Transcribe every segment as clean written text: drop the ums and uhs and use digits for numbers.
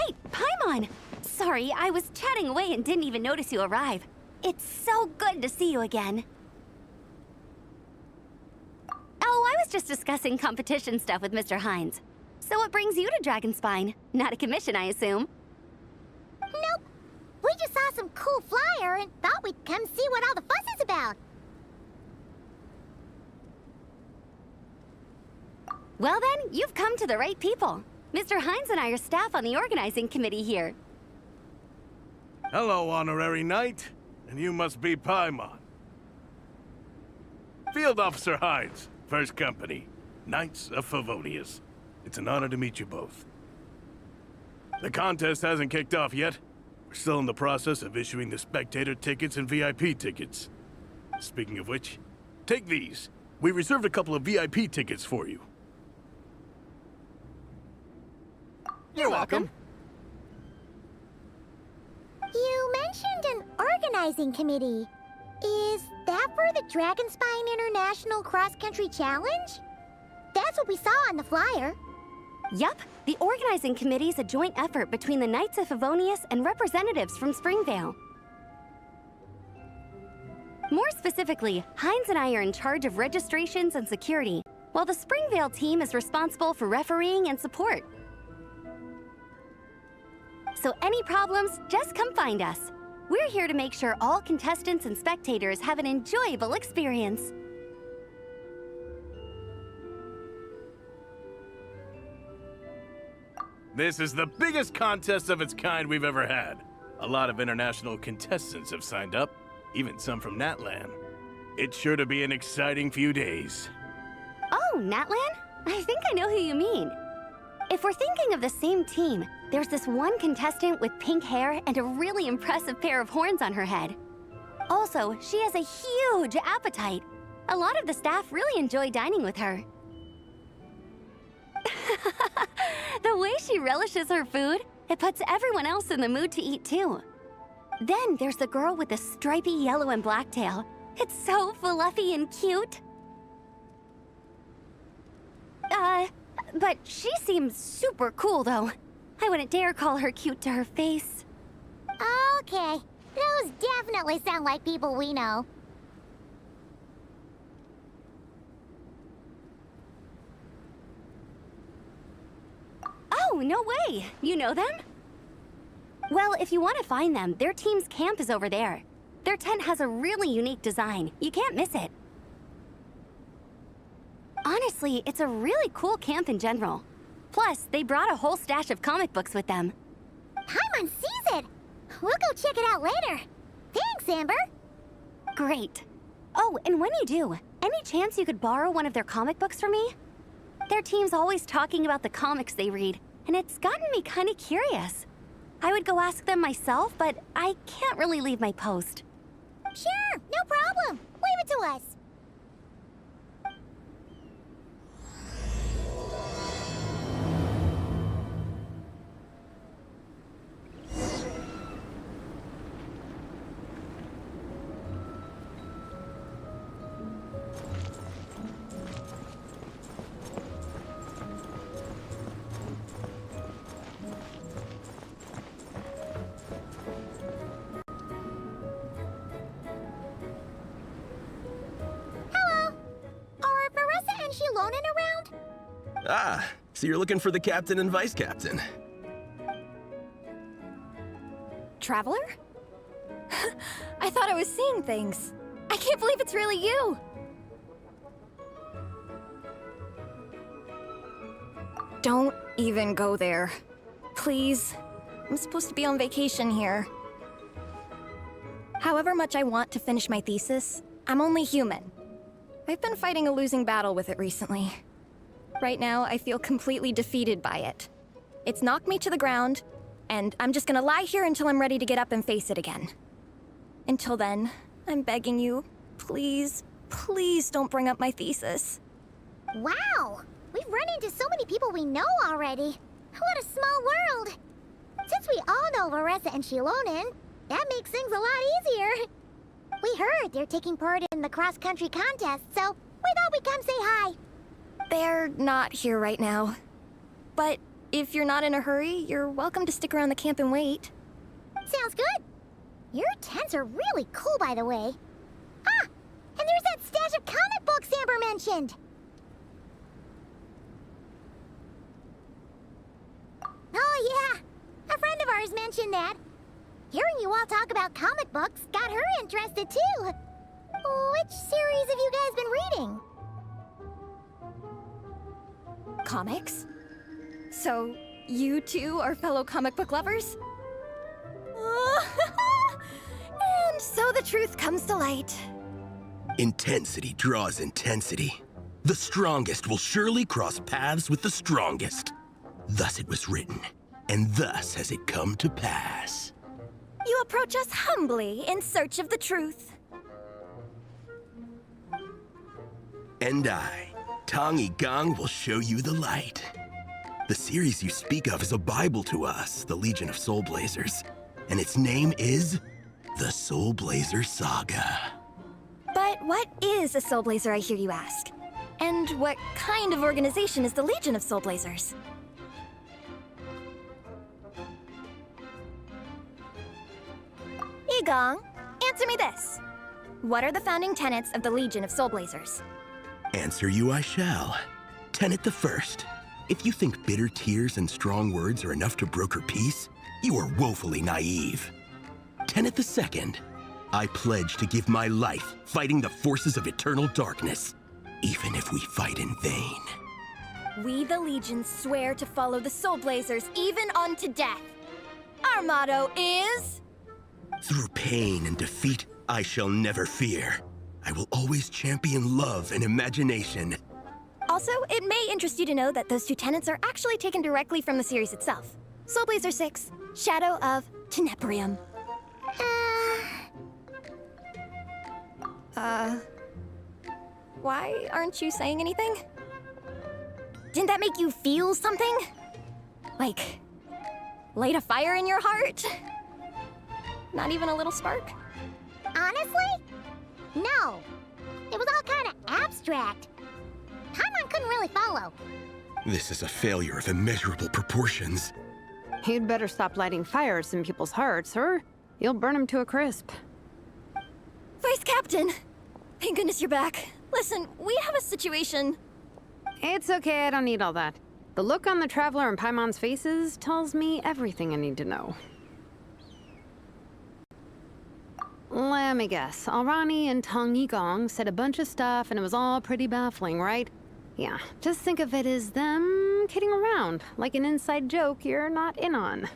Hey, Paimon! Sorry, I was chatting away and didn't even notice you arrive. It's so good to see you again. Oh, I was just discussing competition stuff with Mr. Hines. So what brings you to Dragonspine? Not a commission, I assume? Nope. We just saw some cool flyer and thought we'd come see what all the fuss is about. Well then, you've come to the right people. Mr. Hines and I are staff on the organizing committee here. Hello, Honorary Knight. And you must be Paimon. Field Officer Hines, First Company, Knights of Favonius. It's an honor to meet you both. The contest hasn't kicked off yet. We're still in the process of issuing the spectator tickets and VIP tickets. Speaking of which, take these. We reserved a couple of VIP tickets for you. You're welcome. You mentioned an organizing committee. Is that for the Dragonspine International Cross Country Challenge? That's what we saw on the flyer. Yup, the organizing committee is a joint effort between the Knights of Favonius and representatives from Springvale. More specifically, Hines and I are in charge of registrations and security, while the Springvale team is responsible for refereeing and support. So any problems, just come find us. We're here to make sure all contestants and spectators have an enjoyable experience. This is the biggest contest of its kind we've ever had. A lot of international contestants have signed up, even some from Natlan. It's sure to be an exciting few days. Oh, Natlan? I think I know who you mean. If we're thinking of the same team, there's this one contestant with pink hair and a really impressive pair of horns on her head. Also, she has a huge appetite. A lot of the staff really enjoy dining with her. The way she relishes her food, it puts everyone else in the mood to eat too. Then there's the girl with the stripy yellow and black tail. It's so fluffy and cute. But she seems super cool though. I wouldn't dare call her cute to her face. Okay, those definitely sound like people we know. Oh, no way! You know them? Well, if you want to find them, their team's camp is over there. Their tent has a really unique design. You can't miss it. Honestly, it's a really cool camp in general. Plus, they brought a whole stash of comic books with them. Paimon sees it! We'll go check it out later. Thanks, Amber! Great. Oh, and when you do, any chance you could borrow one of their comic books from me? Their team's always talking about the comics they read, and it's gotten me kind of curious. I would go ask them myself, but I can't really leave my post. Sure, no problem. Leave it to us. Ah, so you're looking for the captain and vice captain. Traveler? I thought I was seeing things. I can't believe it's really you! Don't even go there. Please. I'm supposed to be on vacation here. However much I want to finish my thesis, I'm only human. I've been fighting a losing battle with it recently. Right now, I feel completely defeated by it. It's knocked me to the ground, and I'm just gonna lie here until I'm ready to get up and face it again. Until then, I'm begging you, please, please don't bring up my thesis. Wow! We've run into so many people we know already. What a small world! Since we all know Varessa and Shilonen, that makes things a lot easier. We heard they're taking part in the cross-country contest, so we thought we'd come say hi. They're not here right now. But if you're not in a hurry, you're welcome to stick around the camp and wait. Sounds good. Your tents are really cool, by the way. Ah, and there's that stash of comic books Amber mentioned. Oh yeah, a friend of ours mentioned that. Hearing you all talk about comic books got her interested too. Which series have you guys been reading? Comics? So, you two are fellow comic book lovers? And so the truth comes to light. Intensity draws intensity. The strongest will surely cross paths with the strongest. Thus it was written, and thus has it come to pass. You approach us humbly in search of the truth. And I, Tong Gang, will show you the light. The series you speak of is a Bible to us, the Legion of Soulblazers, and its name is the Soulblazer Saga. But what is a Soulblazer, I hear you ask? And what kind of organization is the Legion of Soulblazers? Igong, answer me this. What are the founding tenets of the Legion of Soulblazers? Answer you I shall. Tenet the first. If you think bitter tears and strong words are enough to broker peace, you are woefully naive. Tenet the second. I pledge to give my life fighting the forces of eternal darkness, even if we fight in vain. We, the Legion, swear to follow the Soulblazers even unto death. Our motto is... Through pain and defeat, I shall never fear. I will always champion love and imagination. Also, it may interest you to know that those two tenets are actually taken directly from the series itself. Soulblazer 6, Shadow of Tenebrium. Why aren't you saying anything? Didn't that make you feel something? Like, light a fire in your heart? Not even a little spark? Honestly? No. It was all kind of abstract. Paimon couldn't really follow. This is a failure of immeasurable proportions. You'd better stop lighting fires in people's hearts, or you'll burn them to a crisp. Vice Captain! Thank goodness you're back. Listen, we have a situation. It's okay, I don't need all that. The look on the Traveler and Paimon's faces tells me everything I need to know. Let me guess. Alrani and Tong Yigong said a bunch of stuff and it was all pretty baffling, right? Yeah, just think of it as them kidding around, like an inside joke you're not in on.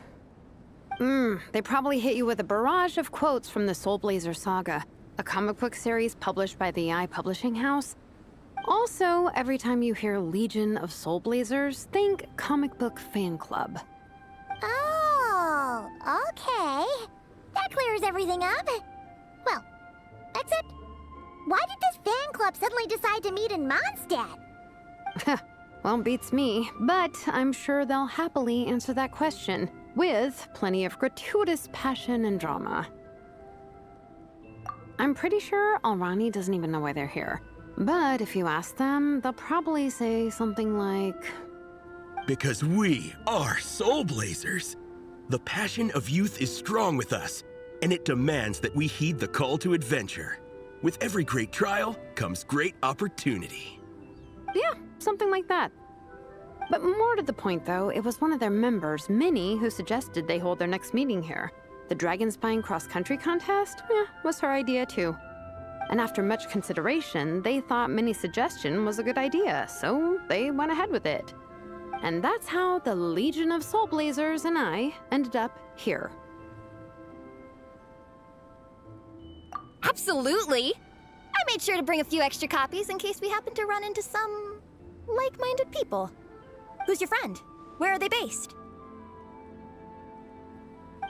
They probably hit you with a barrage of quotes from the Soulblazer Saga, a comic book series published by the Publishing House. Also, every time you hear Legion of Soulblazers, think comic book fan club. Oh, okay. That clears everything up. Well, except, why did this fan club suddenly decide to meet in Mondstadt? Well, beats me, but I'm sure they'll happily answer that question, with plenty of gratuitous passion and drama. I'm pretty sure Alrani doesn't even know why they're here. But if you ask them, they'll probably say something like... Because we are Soulblazers. The passion of youth is strong with us, and it demands that we heed the call to adventure. With every great trial comes great opportunity. Yeah, something like that. But more to the point, though, it was one of their members, Minnie, who suggested they hold their next meeting here. The Dragon Spine cross-country contest? Was her idea, too. And after much consideration, they thought Minnie's suggestion was a good idea, so they went ahead with it. And that's how the Legion of Soulblazers and I ended up here. Absolutely! I made sure to bring a few extra copies in case we happen to run into some... like-minded people. Who's your friend? Where are they based?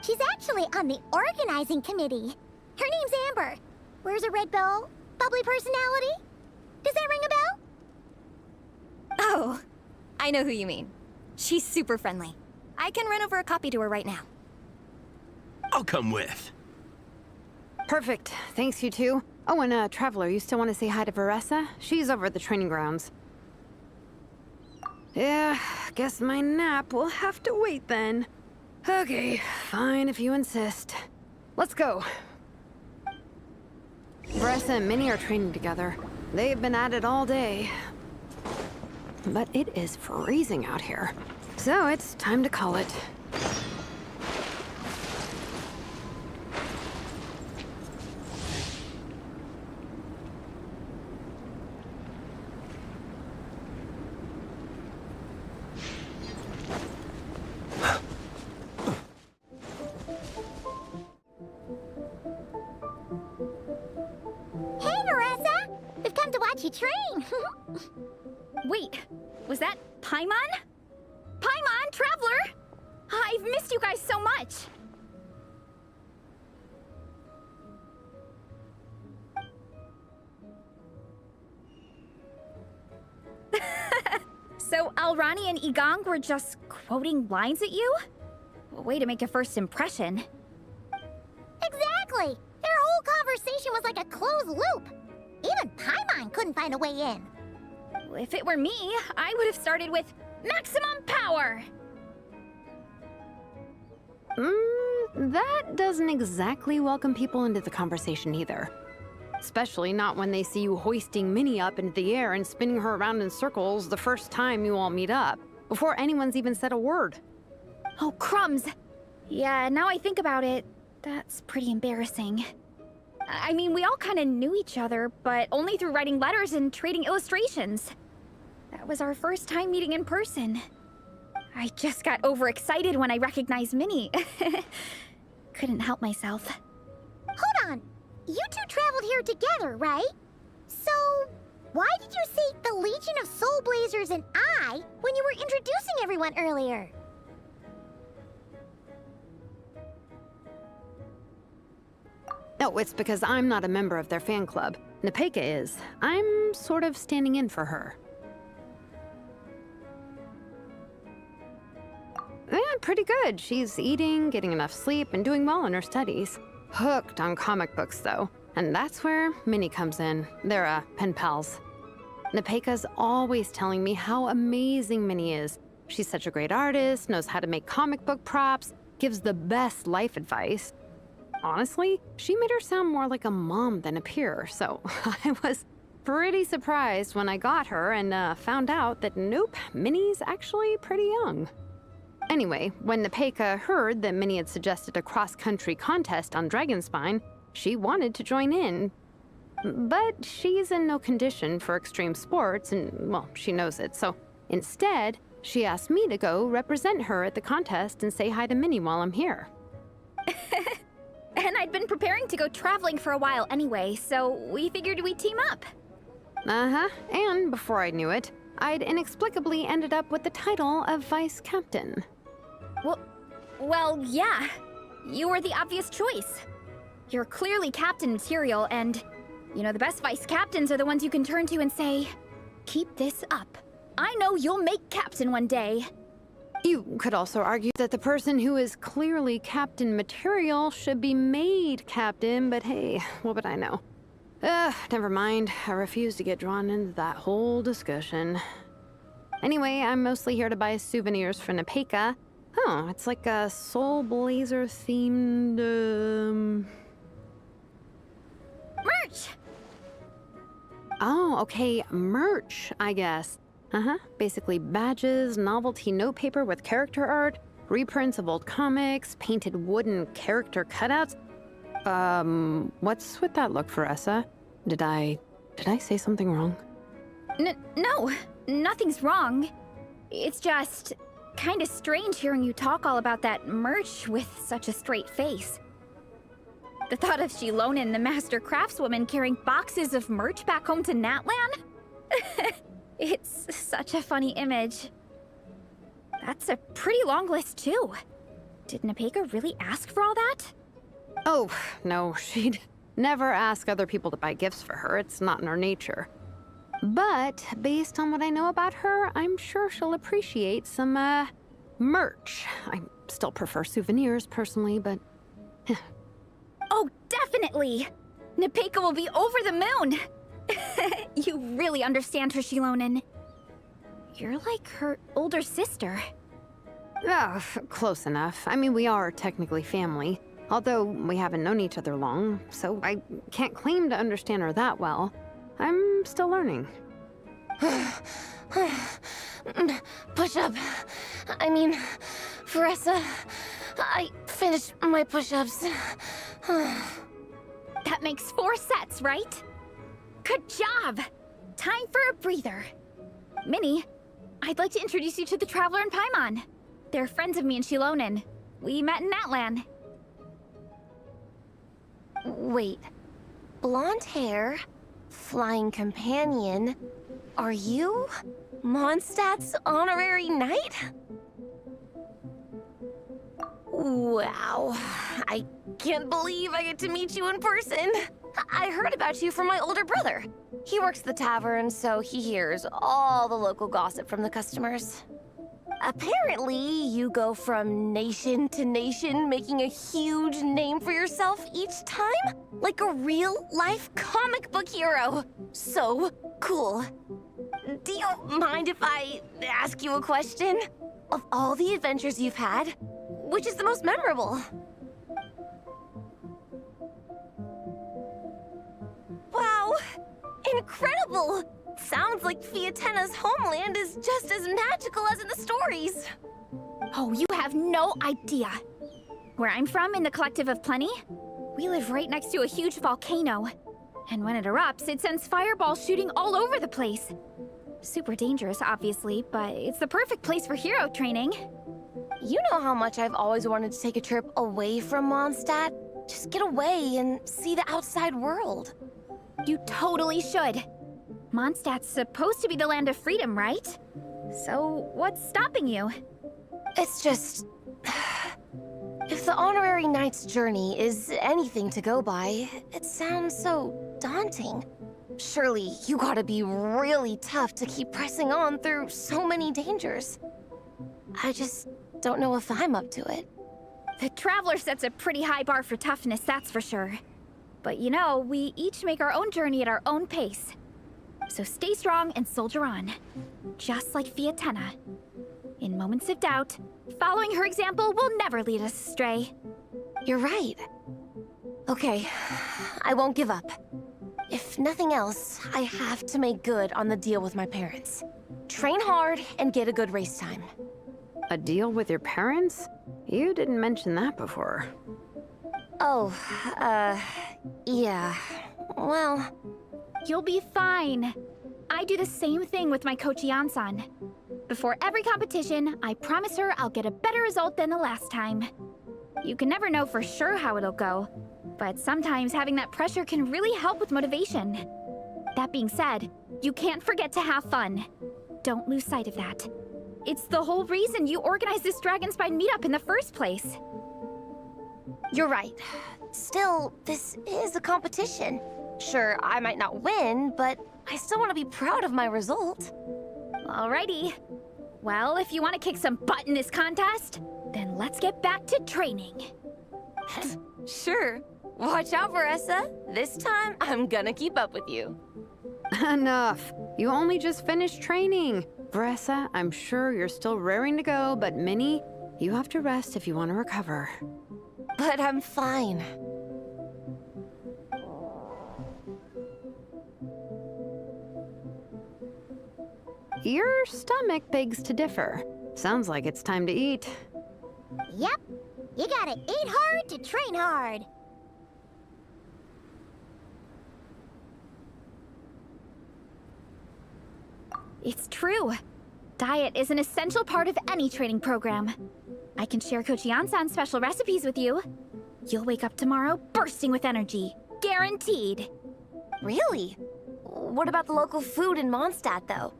She's actually on the organizing committee. Her name's Amber. Wears a red bow, bubbly personality. Does that ring a bell? Oh, I know who you mean. She's super friendly. I can run over a copy to her right now. I'll come with. Perfect. Thanks, you two. Oh, and Traveler, you still want to say hi to Veressa? She's over at the training grounds. Yeah, guess my nap will have to wait then. Okay, fine if you insist. Let's go. Bressa and Minnie are training together. They've been at it all day. But it is freezing out here. So it's time to call it. Hey, Marissa! We've come to watch you train. Wait, was that Paimon? Paimon, Traveler! I've missed you guys so much! So Alrani and Igong were just quoting lines at you? Way to make a first impression. Exactly! Their whole conversation was like a closed loop. Even Paimon couldn't find a way in. If it were me, I would have started with maximum power! That doesn't exactly welcome people into the conversation either. Especially not when they see you hoisting Minnie up into the air and spinning her around in circles the first time you all meet up, before anyone's even said a word. Oh, crumbs! Yeah, now I think about it, that's pretty embarrassing. I mean, we all kind of knew each other, but only through writing letters and trading illustrations. That was our first time meeting in person. I just got overexcited when I recognized Minnie. Couldn't help myself. Hold on. You two traveled here together, right? So, why did you say the Legion of Soulblazers and I when you were introducing everyone earlier? No, it's because I'm not a member of their fan club. Nepeka is. I'm sort of standing in for her. Yeah, pretty good. She's eating, getting enough sleep, and doing well in her studies. Hooked on comic books, though. And that's where Minnie comes in. They're, pen pals. Nepeka's always telling me how amazing Minnie is. She's such a great artist, knows how to make comic book props, gives the best life advice. Honestly, she made her sound more like a mom than a peer, so I was pretty surprised when I got her and found out that nope, Minnie's actually pretty young. Anyway, when Nepeka heard that Minnie had suggested a cross-country contest on Dragonspine, she wanted to join in. But she's in no condition for extreme sports, and, well, she knows it, so instead, she asked me to go represent her at the contest and say hi to Minnie while I'm here. And I'd been preparing to go traveling for a while anyway, so we figured we'd team up. Uh-huh, and before I knew it, I'd inexplicably ended up with the title of Vice Captain. Well, yeah. You were the obvious choice. You're clearly captain material, and, you know, the best vice captains are the ones you can turn to and say, keep this up. I know you'll make captain one day. You could also argue that the person who is clearly captain material should be made captain, but hey, what would I know? Never mind. I refuse to get drawn into that whole discussion. Anyway, I'm mostly here to buy souvenirs for Nepeka. Oh, it's like a Soulblazer themed, Merch! Oh, okay, merch, I guess. Basically badges, novelty notepaper with character art, reprints of old comics, painted wooden character cutouts. What's with that look, Veressa? Did I say something wrong? No, nothing's wrong. It's just kind of strange hearing you talk all about that merch with such a straight face. The thought of Shilonin, the master craftswoman, carrying boxes of merch back home to Natlan? It's such a funny image. That's a pretty long list, too. Did Nepeka really ask for all that? Oh, no, she'd never ask other people to buy gifts for her. It's not in her nature. But based on what I know about her, I'm sure she'll appreciate some, merch. I still prefer souvenirs, personally, but... Oh, definitely! Nepeka will be over the moon! You really understand her, Shilonin. You're like her older sister. Ugh, close enough. I mean, we are technically family, although we haven't known each other long, so I can't claim to understand her that well. I'm still learning. Push-up. I mean, Veressa, I finished my push-ups. That makes 4 sets, right? Good job! Time for a breather. Minnie, I'd like to introduce you to the Traveler and Paimon. They're friends of me and Shilonen. We met in Natlan. Wait. Blonde hair, flying companion. Are you Mondstadt's honorary knight? Wow. I can't believe I get to meet you in person. I heard about you from my older brother. He works at the tavern, so he hears all the local gossip from the customers. Apparently, you go from nation to nation, making a huge name for yourself each time? Like a real-life comic book hero. So cool. Do you mind if I ask you a question? Of all the adventures you've had, which is the most memorable? Wow! Incredible! Sounds like Fiatenna's homeland is just as magical as in the stories. Oh, you have no idea. Where I'm from, in the Collective of Plenty, we live right next to a huge volcano. And when it erupts, it sends fireballs shooting all over the place. Super dangerous, obviously, but it's the perfect place for hero training. You know how much I've always wanted to take a trip away from Mondstadt? Just get away and see the outside world. You totally should. Mondstadt's supposed to be the land of freedom, right? So, what's stopping you? It's just... If the honorary knight's journey is anything to go by, it sounds so daunting. Surely you gotta be really tough to keep pressing on through so many dangers. I just don't know if I'm up to it. The Traveler sets a pretty high bar for toughness, that's for sure. But you know, we each make our own journey at our own pace. So stay strong and soldier on. Just like Fiatenna. In moments of doubt, following her example will never lead us astray. You're right. Okay, I won't give up. If nothing else, I have to make good on the deal with my parents. Train hard and get a good race time. A deal with your parents? You didn't mention that before. Oh, yeah. Well... You'll be fine. I do the same thing with my coach Yansan. Before every competition, I promise her I'll get a better result than the last time. You can never know for sure how it'll go, but sometimes having that pressure can really help with motivation. That being said, you can't forget to have fun. Don't lose sight of that. It's the whole reason you organized this Dragonspine meetup in the first place. You're right. Still, this is a competition. Sure, I might not win, but I still want to be proud of my result. Alrighty. Well, if you want to kick some butt in this contest, then let's get back to training. Sure. Watch out, Veressa. This time, I'm gonna keep up with you. Enough. You only just finished training. Veressa, I'm sure you're still raring to go, but Minnie, you have to rest if you want to recover. But I'm fine. Your stomach begs to differ. Sounds like it's time to eat. Yep. You gotta eat hard to train hard. It's true. Diet is an essential part of any training program. I can share Coach Yansan's special recipes with you. You'll wake up tomorrow bursting with energy. Guaranteed. Really? What about the local food in Mondstadt, though?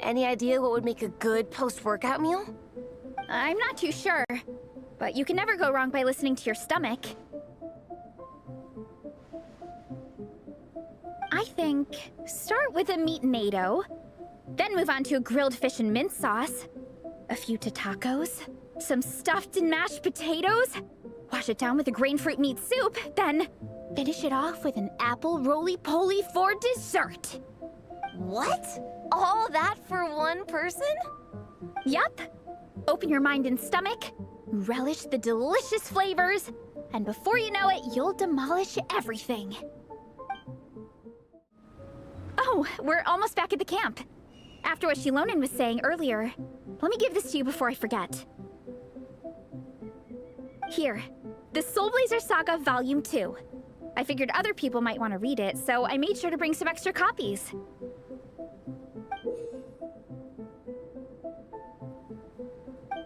Any idea what would make a good post-workout meal? I'm not too sure, but you can never go wrong by listening to your stomach. I think start with a meat-nado, then move on to a grilled fish and mint sauce, a few tacos, some stuffed and mashed potatoes, wash it down with a grain fruit meat soup, then finish it off with an apple roly-poly for dessert. What? All that for one one person? Yup. Open your mind and stomach, relish the delicious flavors, and before you know it, you'll demolish everything. Oh, we're almost back at the camp. After what Shilonen was saying earlier, let me give this to you before I forget. Here, the Soulblazers Saga Volume 2. I figured other people might want to read it, so I made sure to bring some extra copies.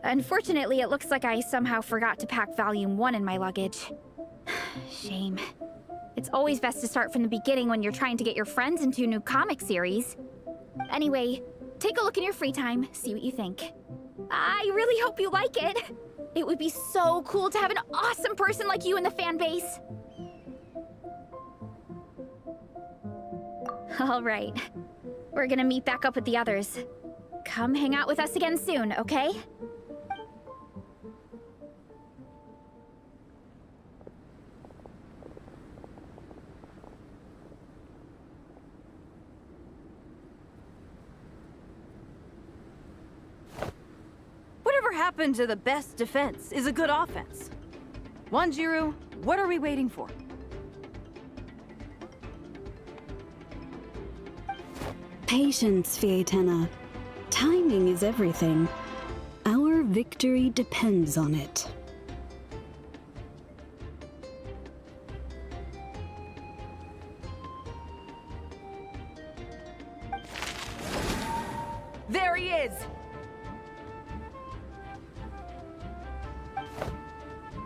Unfortunately, it looks like I somehow forgot to pack Volume 1 in my luggage. Shame. It's always best to start from the beginning when you're trying to get your friends into a new comic series. Anyway, take a look in your free time, see what you think. I really hope you like it. It would be so cool to have an awesome person like you in the fan base. All right. We're gonna meet back up with the others. Come hang out with us again soon, okay? Whatever happened to the best defense is a good offense? Wanjiru, what are we waiting for? Patience, Fietena. Timing is everything. Our victory depends on it. There he is!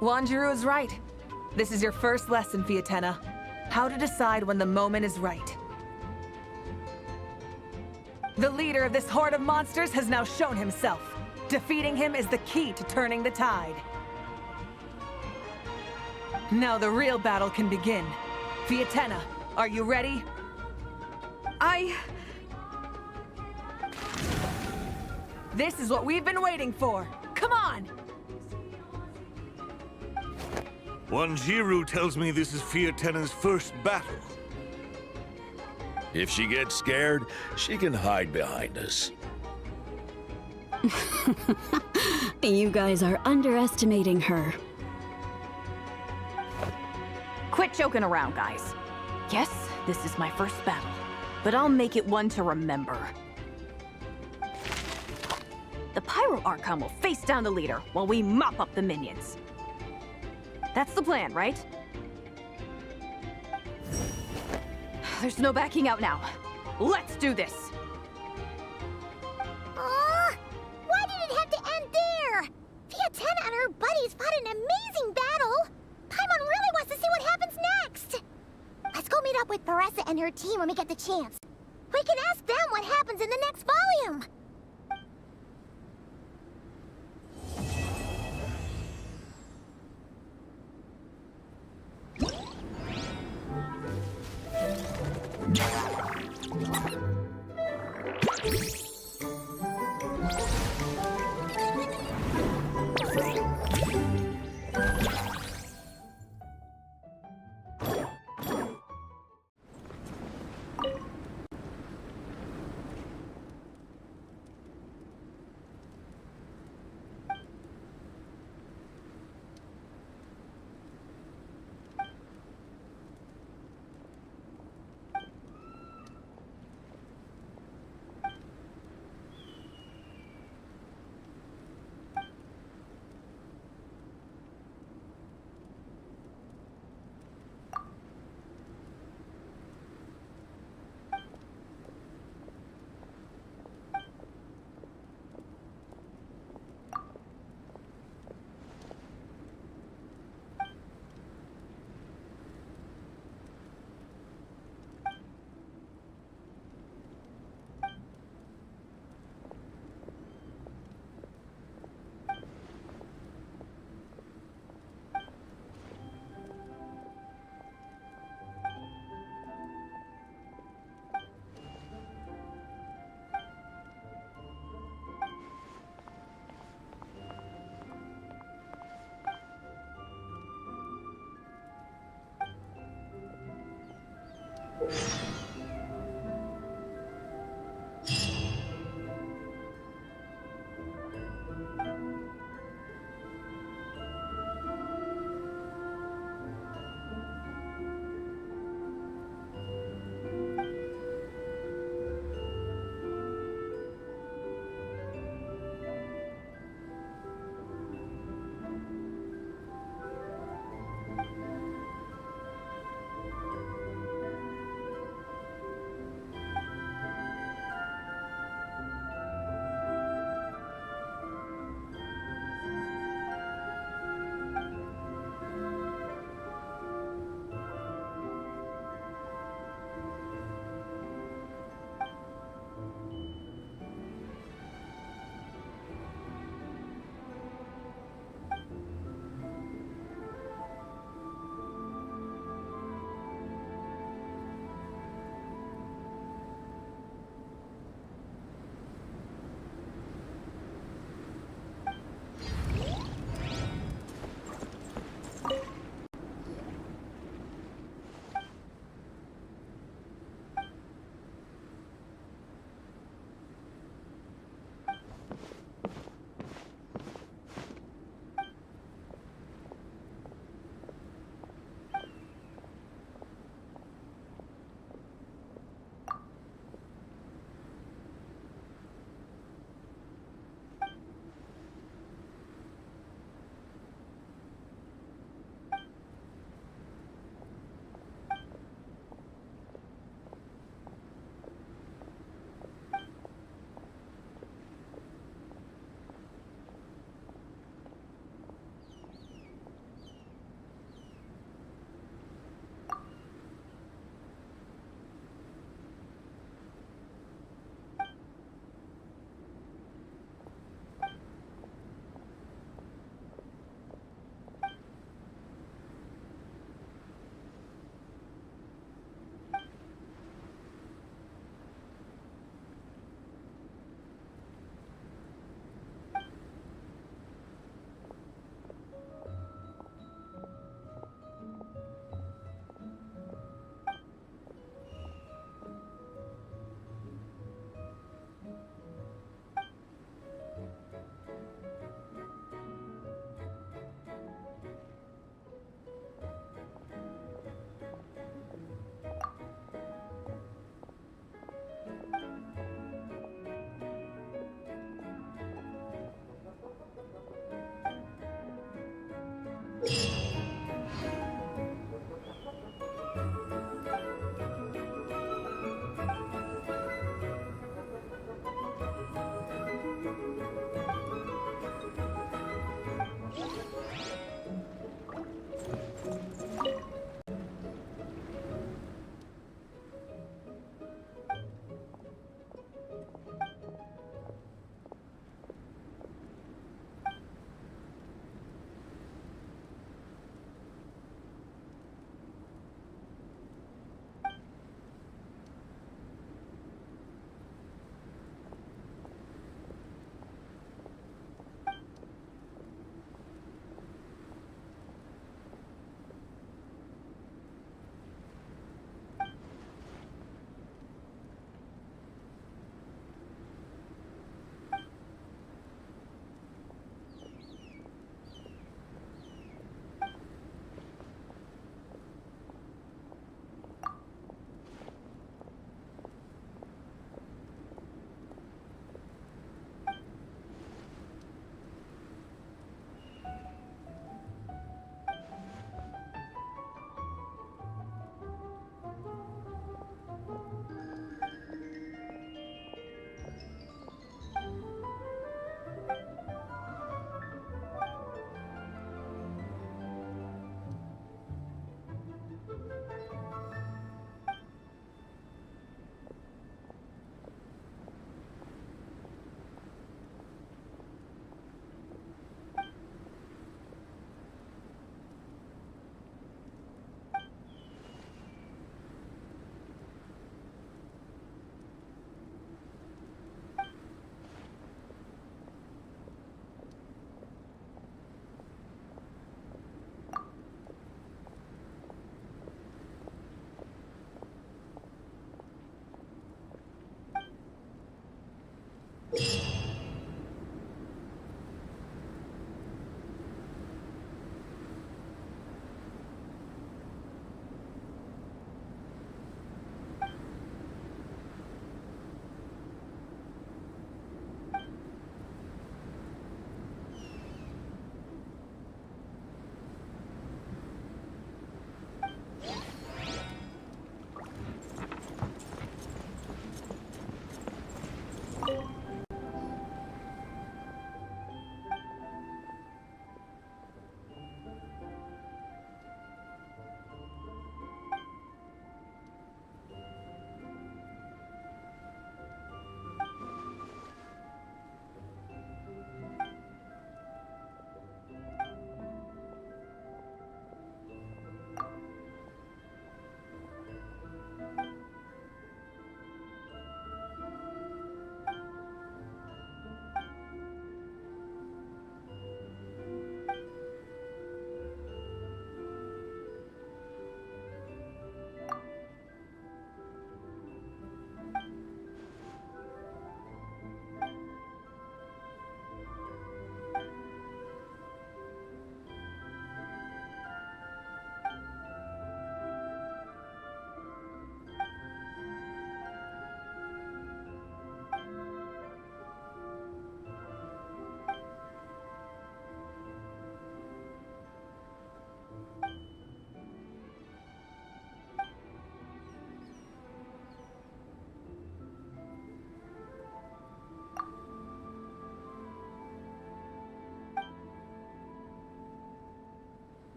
Wanjiru is right. This is your first lesson, Fietena. How to decide when the moment is right. The leader of this horde of monsters has now shown himself. Defeating him is the key to turning the tide. Now the real battle can begin. Fietena, are you ready? This is what we've been waiting for. Come on! Wanjiru tells me this is Fietena's first battle. If she gets scared, she can hide behind us. You guys are underestimating her. Quit joking around, guys. Yes, this is my first battle, but I'll make it one to remember. The Pyro Archon will face down the leader while we mop up the minions. That's the plan, right? There's no backing out now. Let's do this! Why did it have to end there? Fietena and her buddies fought an amazing battle. Paimon really wants to see what happens next. Let's go meet up with Paressa and her team when we get the chance. We can ask them what happens in the next volume.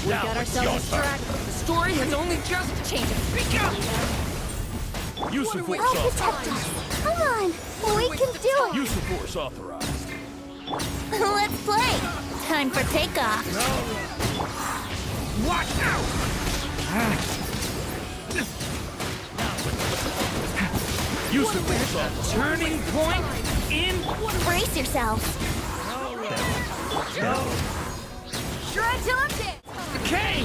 We got ourselves a track. The story has only just changed. Use of force Help authorized. protect us. Come on. We can do it. Use of force authorized. Let's play. Time for takeoff. Watch out! Use of force authorized. Turning point in. Brace yourselves. Shred till I'm dead. Okay.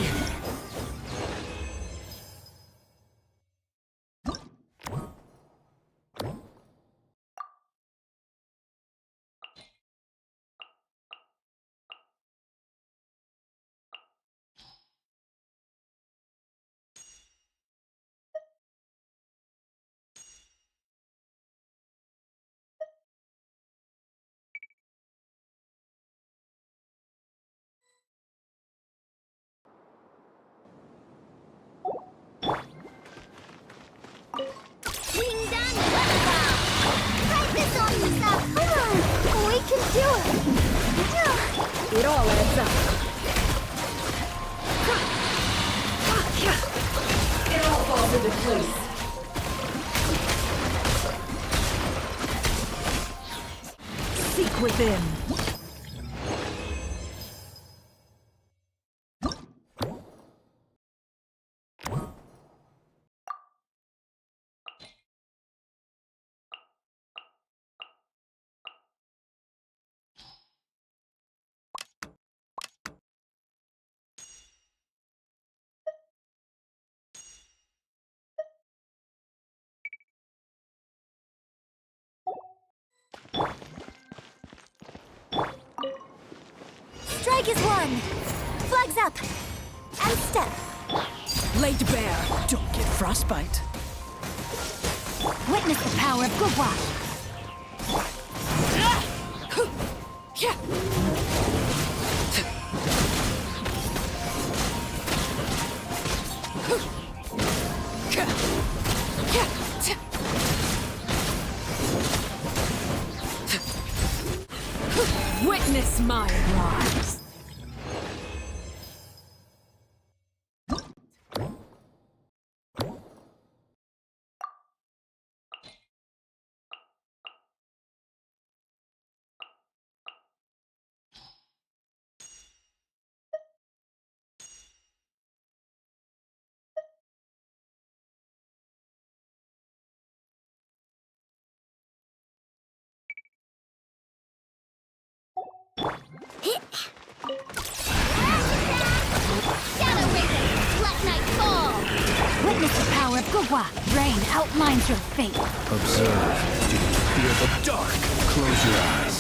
falls into place. Seek within. Strike is one. Flags up. And step. Laid bare. Don't get frostbite. Witness the power of Gugwa. Witness my rise. Witness the power of Gugwa. Rain outlines your fate. Observe. Do you fear the dark? Close your eyes.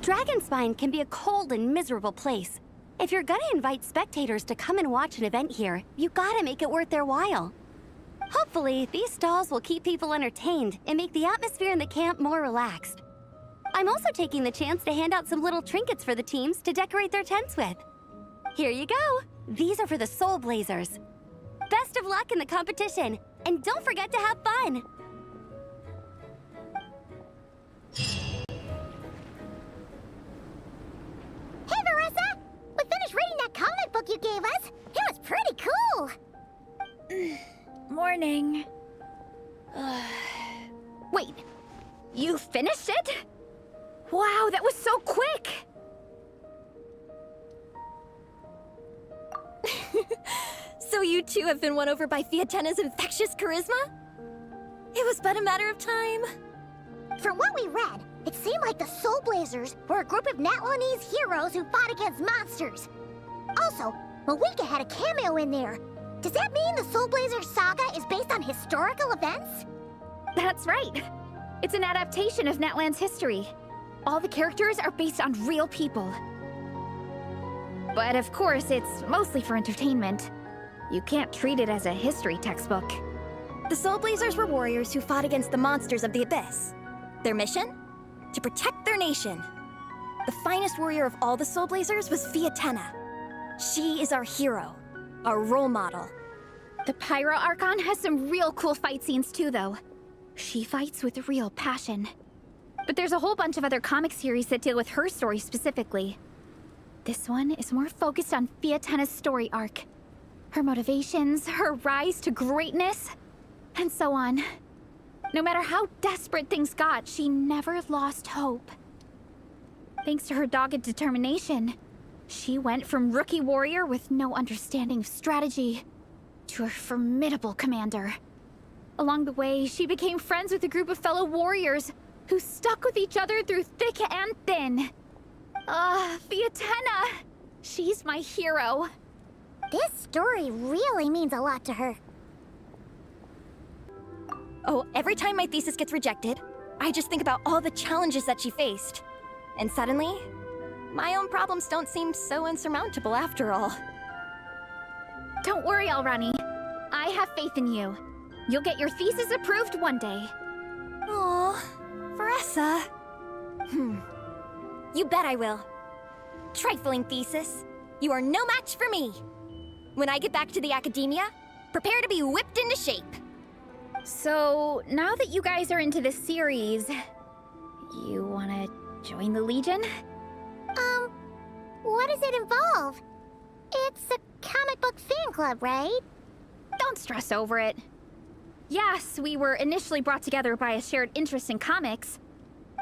Dragonspine can be a cold and miserable place. If you're gonna invite spectators to come and watch an event here, you gotta make it worth their while. Hopefully, these stalls will keep people entertained and make the atmosphere in the camp more relaxed. I'm also taking the chance to hand out some little trinkets for the teams to decorate their tents with. Here you go. These are for the Soulblazers. Best of luck in the competition, and don't forget to have fun! Hey, Marissa! We finished reading that comic book you gave us. It was pretty cool. Morning. Wait, you finished it? Wow, that was so quick! So you too have been won over by Fiatena's infectious charisma? It was but a matter of time. From what we read, it seemed like the Soulblazers were a group of Natlanese heroes who fought against monsters. Also, Malika had a cameo in there. Does that mean the Soulblazers saga is based on historical events? That's right. It's an adaptation of Natlan's history. All the characters are based on real people. But of course, it's mostly for entertainment. You can't treat it as a history textbook. The Soulblazers were warriors who fought against the monsters of the Abyss. Their mission? To protect their nation. The finest warrior of all the Soulblazers was Fiatena. She is our hero, our role model. The Pyro Archon has some real cool fight scenes too, though. She fights with real passion. But there's a whole bunch of other comic series that deal with her story specifically. This one is more focused on Fiatena's story arc. Her motivations, her rise to greatness, and so on. No matter how desperate things got, she never lost hope. Thanks to her dogged determination, she went from rookie warrior with no understanding of strategy to a formidable commander. Along the way, she became friends with a group of fellow warriors who stuck with each other through thick and thin. Fiatena! She's my hero. This story really means a lot to her. Oh, every time my thesis gets rejected, I just think about all the challenges that she faced. And suddenly, my own problems don't seem so insurmountable after all. Don't worry, Alrani. I have faith in you. You'll get your thesis approved one day. Aw, Veressa. You bet I will. Trifling thesis, you are no match for me. When I get back to the academia, prepare to be whipped into shape. So, now that you guys are into this series, you wanna join the Legion? What does it involve? It's a comic book fan club, right? Don't stress over it. Yes, we were initially brought together by a shared interest in comics,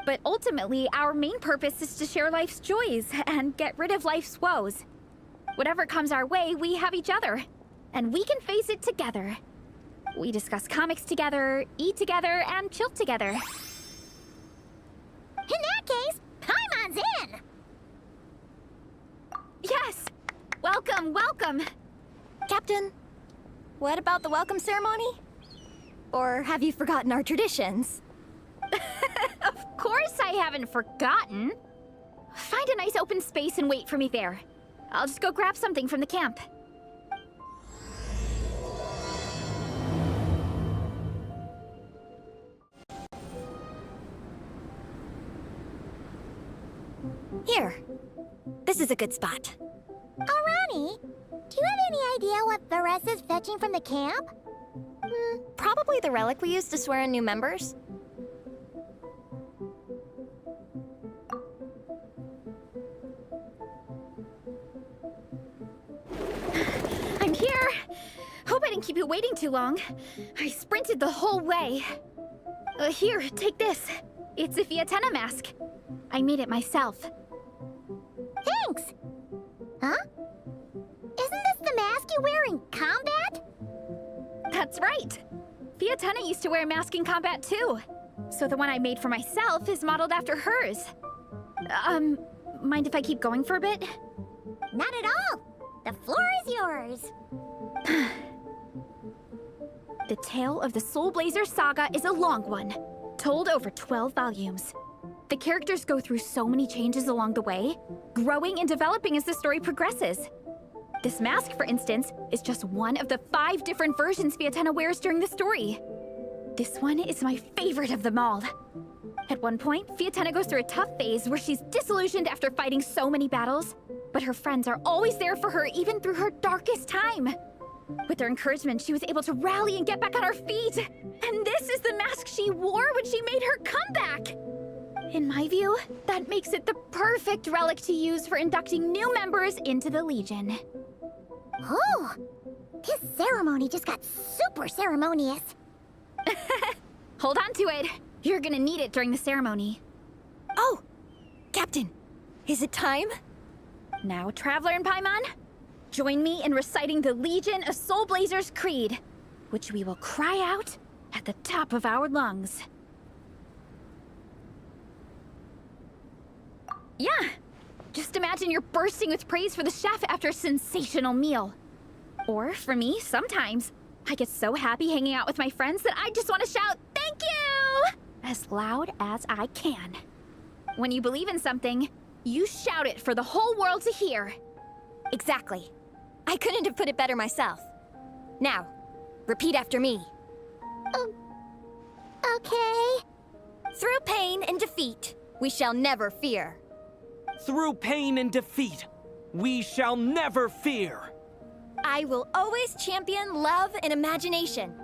but ultimately our main purpose is to share life's joys and get rid of life's woes. Whatever comes our way, we have each other, and we can face it together. We discuss comics together, eat together, and chill together. In that case, Paimon's in! Yes! Welcome, welcome! Captain, what about the welcome ceremony? Or have you forgotten our traditions? Of course I haven't forgotten. Find a nice open space and wait for me there. I'll just go grab something from the camp. Here. This is a good spot. Alrani, do you have any idea what Veressa's fetching from the camp? Probably the relic we used to swear in new members. I'm here! Hope I didn't keep you waiting too long. I sprinted the whole way. Here, take this. It's a Fiatena mask. I made it myself. Thanks! Huh? Isn't this the mask you wear in combat? That's right. Fiatena used to wear a mask in combat too. So the one I made for myself is modeled after hers. Mind if I keep going for a bit? Not at all! The floor is yours! The tale of the Soulblazers saga is a long one, told over 12 volumes. The characters go through so many changes along the way, growing and developing as the story progresses. This mask, for instance, is just one of the 5 different versions Fiatena wears during the story. This one is my favorite of them all. At one point, Fiatena goes through a tough phase where she's disillusioned after fighting so many battles, but her friends are always there for her even through her darkest time. With their encouragement, she was able to rally and get back on her feet. And this is the mask she wore when she made her comeback. In my view, that makes it the perfect relic to use for inducting new members into the Legion. Oh! This ceremony just got super ceremonious. Hold on to it. You're gonna need it during the ceremony. Oh! Captain, is it time? Now, Traveler and Paimon, join me in reciting the Legion of Soulblazers Creed, which we will cry out at the top of our lungs. Yeah, just imagine you're bursting with praise for the chef after a sensational meal. Or, for me, sometimes, I get so happy hanging out with my friends that I just want to shout, "Thank you!" as loud as I can. When you believe in something, you shout it for the whole world to hear. Exactly. I couldn't have put it better myself. Now, repeat after me. Okay. Through pain and defeat, we shall never fear. Through pain and defeat, we shall never fear. I will always champion love and imagination.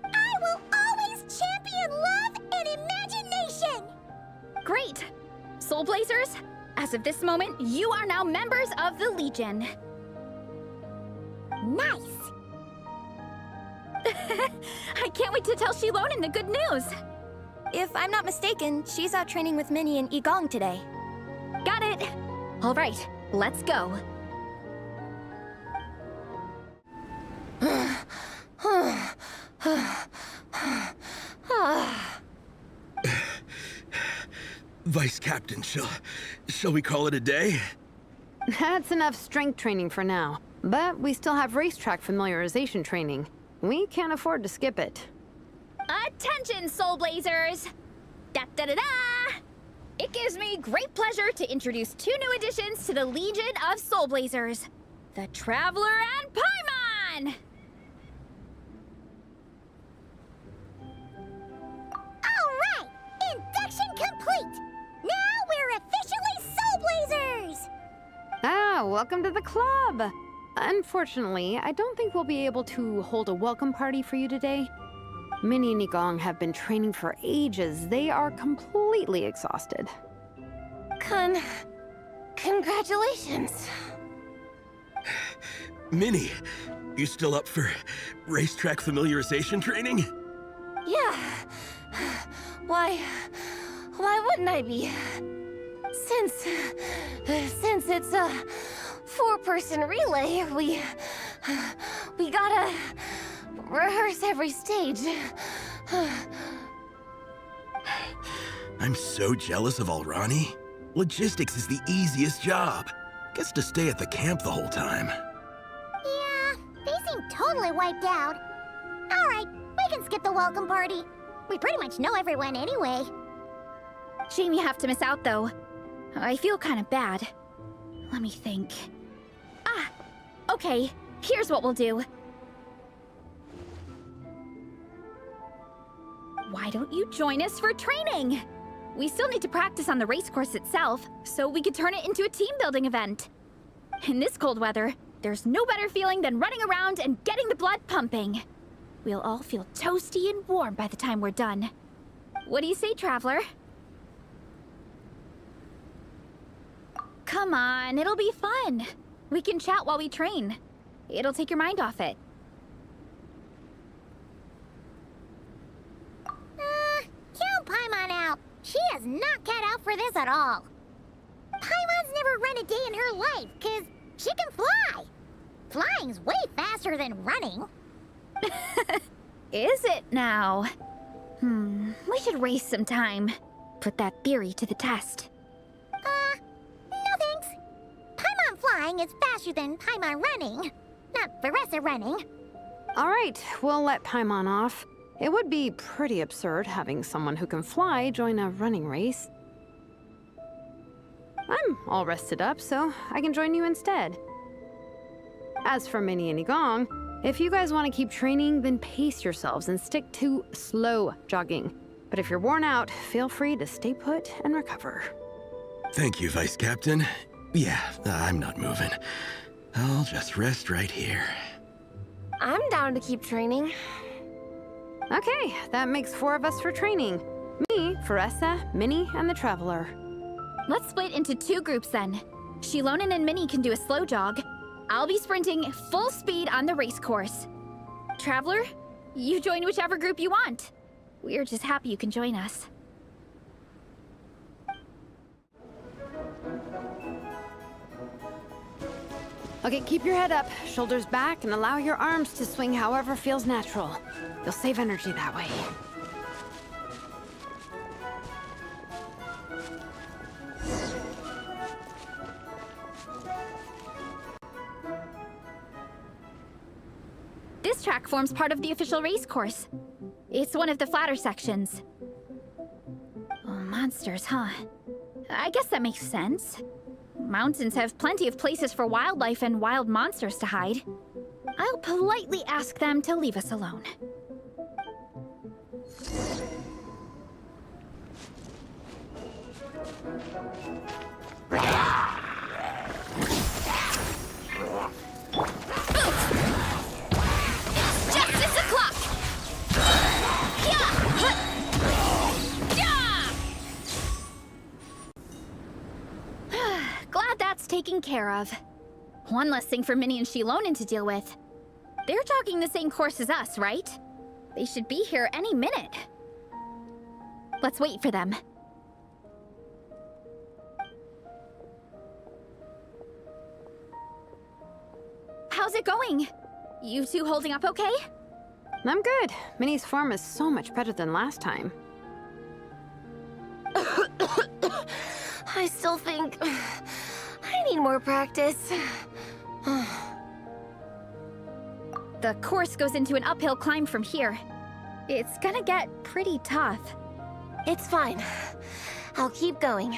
I will always champion love and imagination! Great! Soulblazers, as of this moment, you are now members of the Legion. Nice! I can't wait to tell Shilonen the good news. If I'm not mistaken, she's out training with Minnie and Igong today. Got it. All right, let's go. Vice Captain, shall we call it a day? That's enough strength training for now. But we still have racetrack familiarization training. We can't afford to skip it. Attention, Soulblazers! Da-da-da-da! It gives me great pleasure to introduce 2 new additions to the Legion of Soulblazers. The Traveler and Paimon! Alright! Induction complete! Now we're officially Soulblazers! Ah, welcome to the club! Unfortunately, I don't think we'll be able to hold a welcome party for you today. Minnie and Igong have been training for ages. They are completely exhausted. Congratulations. Minnie, you still up for racetrack familiarization training? Yeah. Why wouldn't I be? Since it's a 4-person relay, we gotta rehearse every stage. I'm so jealous of Alrani. Logistics is the easiest job. Gets to stay at the camp the whole time. Yeah, they seem totally wiped out. Alright, we can skip the welcome party. We pretty much know everyone anyway. Shame you have to miss out, though. I feel kind of bad. Let me think. Ah! Okay, here's what we'll do. Why don't you join us for training? We still need to practice on the race course itself, so we could turn it into a team-building event. In this cold weather, there's no better feeling than running around and getting the blood pumping. We'll all feel toasty and warm by the time we're done. What do you say, Traveler? Come on, it'll be fun. We can chat while we train. It'll take your mind off it. Count Paimon out. She is not cut out for this at all. Paimon's never run a day in her life, 'cause she can fly. Flying's way faster than running. Is it now? We should race sometime. Put that theory to the test. No thanks. Paimon flying is faster than Paimon running. Not Veressa running. All right, we'll let Paimon off. It would be pretty absurd having someone who can fly join a running race. I'm all rested up, so I can join you instead. As for Minnie and Igong, if you guys want to keep training, then pace yourselves and stick to slow jogging. But if you're worn out, feel free to stay put and recover. Thank you, Vice Captain. Yeah, I'm not moving. I'll just rest right here. I'm down to keep training. Okay, that makes 4 of us for training. Me, Veressa, Minnie, and the Traveler. Let's split into 2 groups then. Shilonen and Minnie can do a slow jog. I'll be sprinting full speed on the race course. Traveler, you join whichever group you want. We're just happy you can join us. Okay, keep your head up, shoulders back, and allow your arms to swing however feels natural. You'll save energy that way. This track forms part of the official race course. It's one of the flatter sections. Oh, monsters, huh? I guess that makes sense. Mountains have plenty of places for wildlife and wild monsters to hide. I'll politely ask them to leave us alone. Justice o'clock! That's taken care of. One less thing for Minnie and Shilonen to deal with. They're jogging the same course as us, right? They should be here any minute. Let's wait for them. How's it going? You two holding up okay? I'm good. Minnie's form is so much better than last time. I still think I need more practice. The course goes into an uphill climb from here. It's gonna get pretty tough. It's fine. I'll keep going.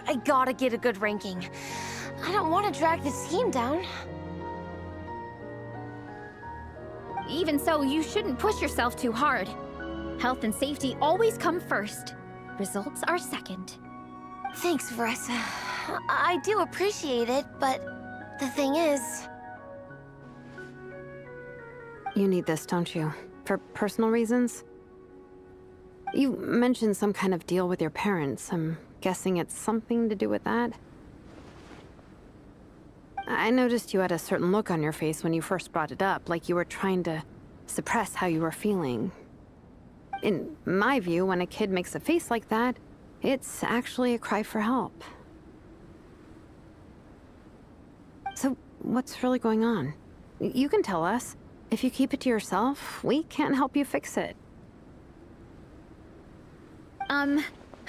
I gotta get a good ranking. I don't want to drag this team down. Even so, you shouldn't push yourself too hard. Health and safety always come first. Results are second. Thanks, Veressa. I do appreciate it, but the thing is... You need this, don't you? For personal reasons? You mentioned some kind of deal with your parents. I'm guessing it's something to do with that? I noticed you had a certain look on your face when you first brought it up, like you were trying to suppress how you were feeling. In my view, when a kid makes a face like that, it's actually a cry for help. So, what's really going on? You can tell us. If you keep it to yourself, we can't help you fix it.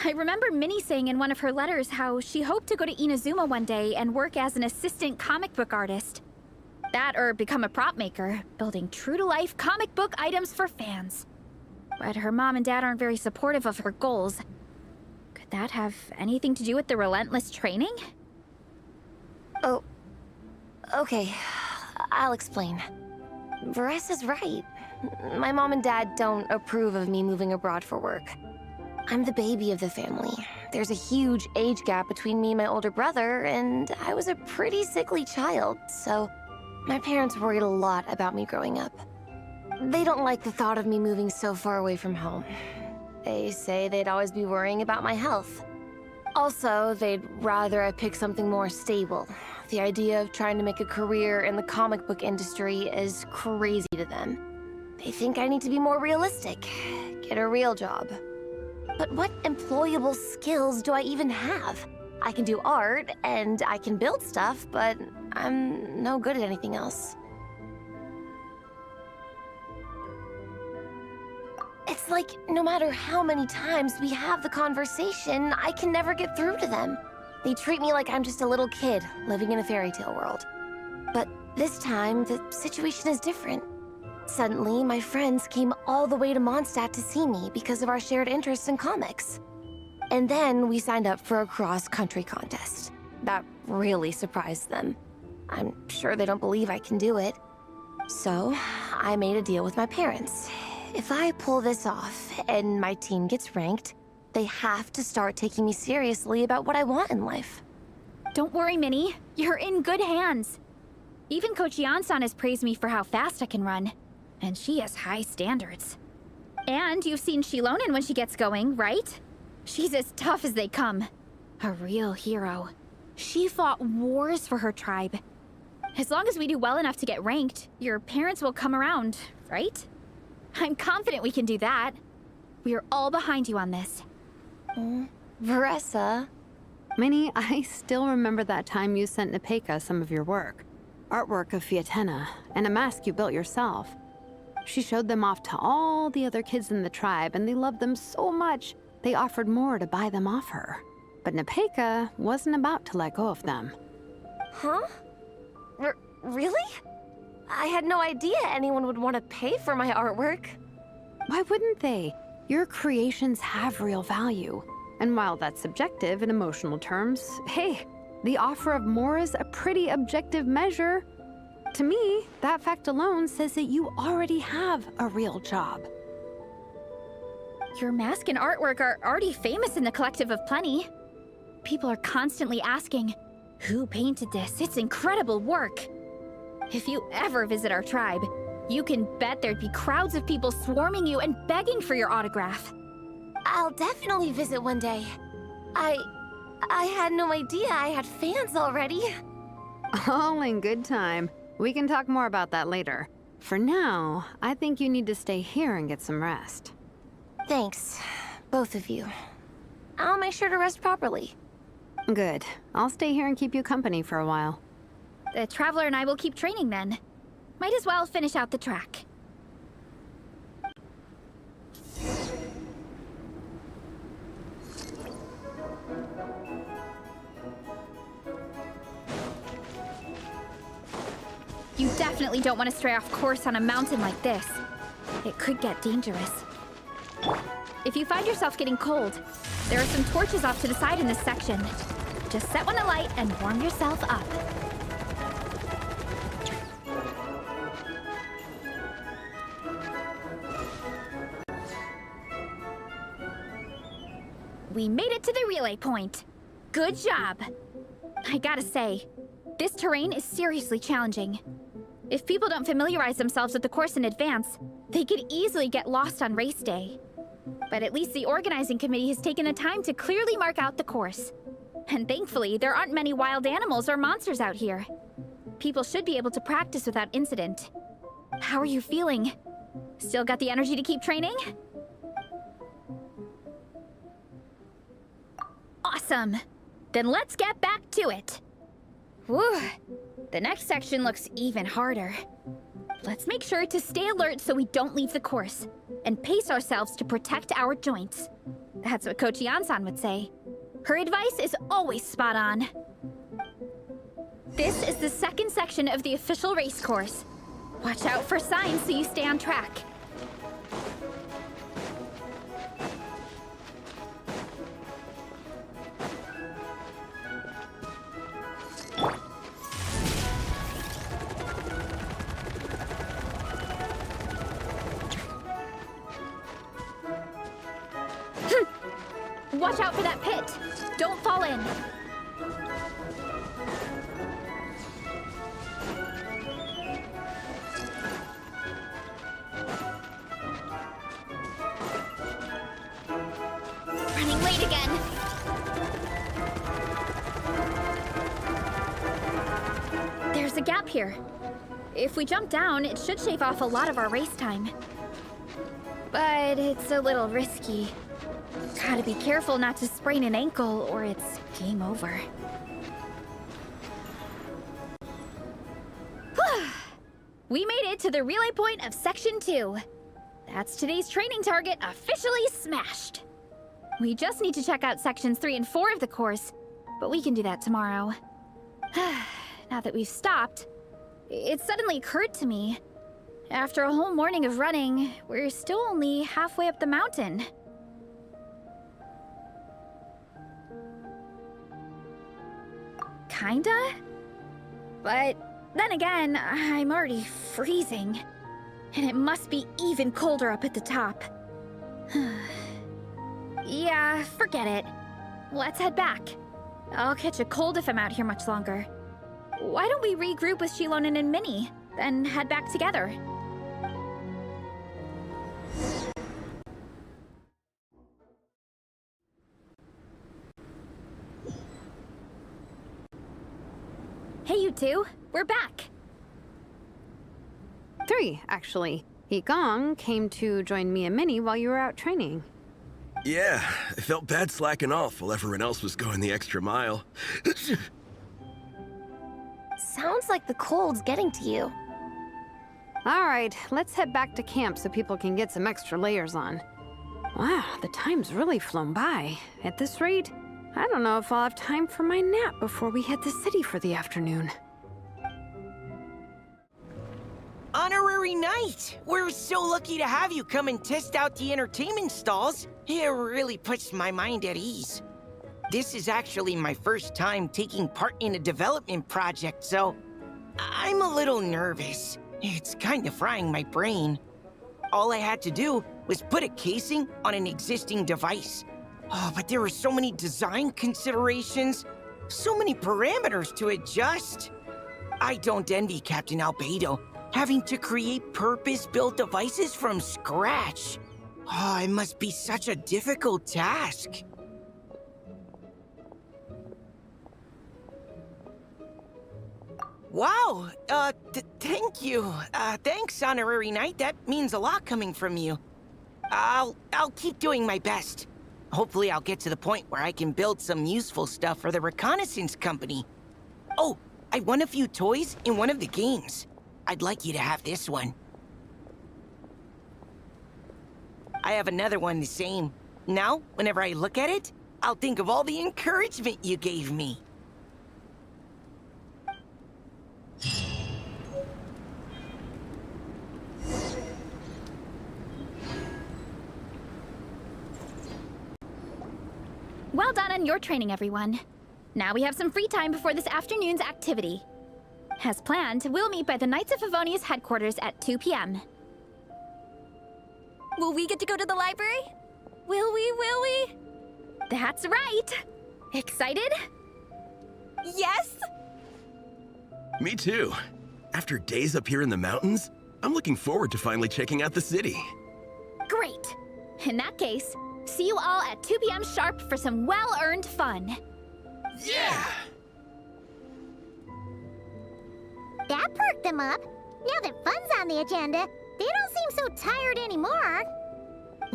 I remember Minnie saying in one of her letters how she hoped to go to Inazuma one day and work as an assistant comic book artist. That or become a prop maker, building true-to-life comic book items for fans. But her mom and dad aren't very supportive of her goals. Could that have anything to do with the relentless training? Oh, okay. I'll explain. Veressa's right. My mom and dad don't approve of me moving abroad for work. I'm the baby of the family. There's a huge age gap between me and my older brother, and I was a pretty sickly child, so my parents worried a lot about me growing up. They don't like the thought of me moving so far away from home. They say they'd always be worrying about my health. Also, they'd rather I pick something more stable. The idea of trying to make a career in the comic book industry is crazy to them. They think I need to be more realistic, get a real job. But what employable skills do I even have? I can do art, and I can build stuff, but I'm no good at anything else. It's like, no matter how many times we have the conversation, I can never get through to them. They treat me like I'm just a little kid living in a fairy tale world. But this time, the situation is different. Suddenly, my friends came all the way to Mondstadt to see me because of our shared interests in comics. And then we signed up for a cross-country contest. That really surprised them. I'm sure they don't believe I can do it. So, I made a deal with my parents. If I pull this off and my team gets ranked, they have to start taking me seriously about what I want in life. Don't worry, Minnie. You're in good hands. Even Coach Yan-san has praised me for how fast I can run. And she has high standards. And you've seen Shilonen when she gets going, right? She's as tough as they come. A real hero. She fought wars for her tribe. As long as we do well enough to get ranked, your parents will come around, right? I'm confident we can do that. We are all behind you on this. Veressa. Minnie, I still remember that time you sent Nepeka some of your work. Artwork of Fiatena, and a mask you built yourself. She showed them off to all the other kids in the tribe, and they loved them so much, they offered more to buy them off her. But Nepeka wasn't about to let go of them. Huh? Really? I had no idea anyone would want to pay for my artwork. Why wouldn't they? Your creations have real value. And while that's subjective in emotional terms, hey, the offer of more is a pretty objective measure. To me, that fact alone says that you already have a real job. Your mask and artwork are already famous in the Collective of Plenty. People are constantly asking, who painted this? It's incredible work. If you ever visit our tribe, you can bet there'd be crowds of people swarming you and begging for your autograph. I'll definitely visit one day. I had no idea I had fans already. All in good time. We can talk more about that later. For now, I think you need to stay here and get some rest. Thanks, both of you. I'll make sure to rest properly. Good. I'll stay here and keep you company for a while. The Traveler and I will keep training then. Might as well finish out the track. You definitely don't want to stray off course on a mountain like this. It could get dangerous. If you find yourself getting cold, there are some torches off to the side in this section. Just set one alight and warm yourself up. We made it to the relay point. Good job. I gotta say, this terrain is seriously challenging. If people don't familiarize themselves with the course in advance, they could easily get lost on race day. But at least the organizing committee has taken the time to clearly mark out the course. And thankfully, there aren't many wild animals or monsters out here. People should be able to practice without incident. How are you feeling? Still got the energy to keep training? Awesome! Then let's get back to it! Whew! The next section looks even harder. Let's make sure to stay alert so we don't leave the course, and pace ourselves to protect our joints. That's what Coach Yan-san would say. Her advice is always spot on. This is the second section of the official race course. Watch out for signs so you stay on track. Watch out for that pit! Don't fall in! Running late again! There's a gap here. If we jump down, it should shave off a lot of our race time. But it's a little risky. Gotta be careful not to sprain an ankle or it's game over. We made it to the relay point of Section 2. That's today's training target officially smashed. We just need to check out Sections 3 and 4 of the course, but we can do that tomorrow. Now that we've stopped, it suddenly occurred to me. After a whole morning of running, we're still only halfway up the mountain. Kinda? But then again, I'm already freezing. And it must be even colder up at the top. Yeah, forget it. Let's head back. I'll catch a cold if I'm out here much longer. Why don't we regroup with Shilonen and Minnie, then head back together? Hey, you two. We're back. 3, actually. Gong came to join me and Minnie while you were out training. Yeah, I felt bad slacking off while everyone else was going the extra mile. Sounds like the cold's getting to you. All right, let's head back to camp so people can get some extra layers on. Wow, the time's really flown by. At this rate, I don't know if I'll have time for my nap before we hit the city for the afternoon. Honorary Knight! We're so lucky to have you come and test out the entertainment stalls. It really puts my mind at ease. This is actually my first time taking part in a development project, so I'm a little nervous. It's kind of frying my brain. All I had to do was put a casing on an existing device. Oh, but there were so many design considerations, so many parameters to adjust. I don't envy Captain Albedo, having to create purpose-built devices from scratch. Oh, it must be such a difficult task. Wow, thank you. Thanks, Honorary Knight. That means a lot coming from you. I'll keep doing my best. Hopefully I'll get to the point where I can build some useful stuff for the reconnaissance company. Oh, I won a few toys in one of the games. I'd like you to have this one. I have another one the same. Now, whenever I look at it, I'll think of all the encouragement you gave me. Well done on your training, everyone. Now we have some free time before this afternoon's activity. As planned, we'll meet by the Knights of Favonia's headquarters at 2 p.m. Will we get to go to the library? Will we? That's right! Excited? Yes! Me too. After days up here in the mountains, I'm looking forward to finally checking out the city. Great! In that case, see you all at 2 p.m. sharp for some well-earned fun. Yeah! That perked them up. Now that fun's on the agenda, they don't seem so tired anymore.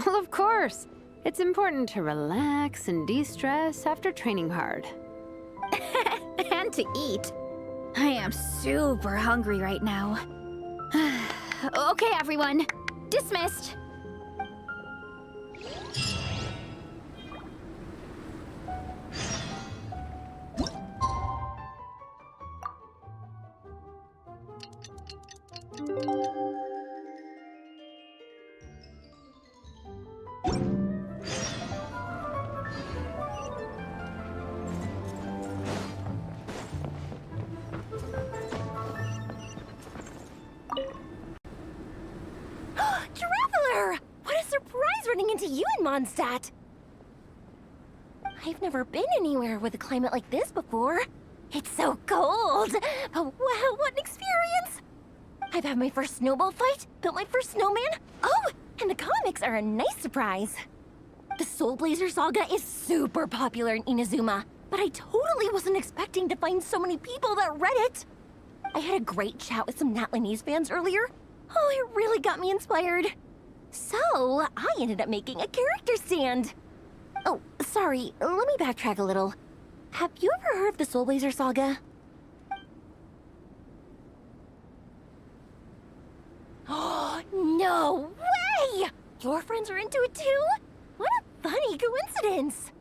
Well, of course. It's important to relax and de-stress after training hard. And to eat. I am super hungry right now. Okay, everyone. Dismissed. Traveler! What a surprise running into you in Mondstadt! I've never been anywhere with a climate like this before. It's so cold! But wow, what an experience! I've had my first snowball fight, built my first snowman. Oh, and the comics are a nice surprise. The Soulblazers saga is super popular in Inazuma, but I totally wasn't expecting to find so many people that read it. I had a great chat with some Natlanese fans earlier. Oh, it really got me inspired. So, I ended up making a character stand. Oh, sorry, let me backtrack a little. Have you ever heard of the Soulblazer saga? Oh, no way! Your friends are into it too? What a funny coincidence!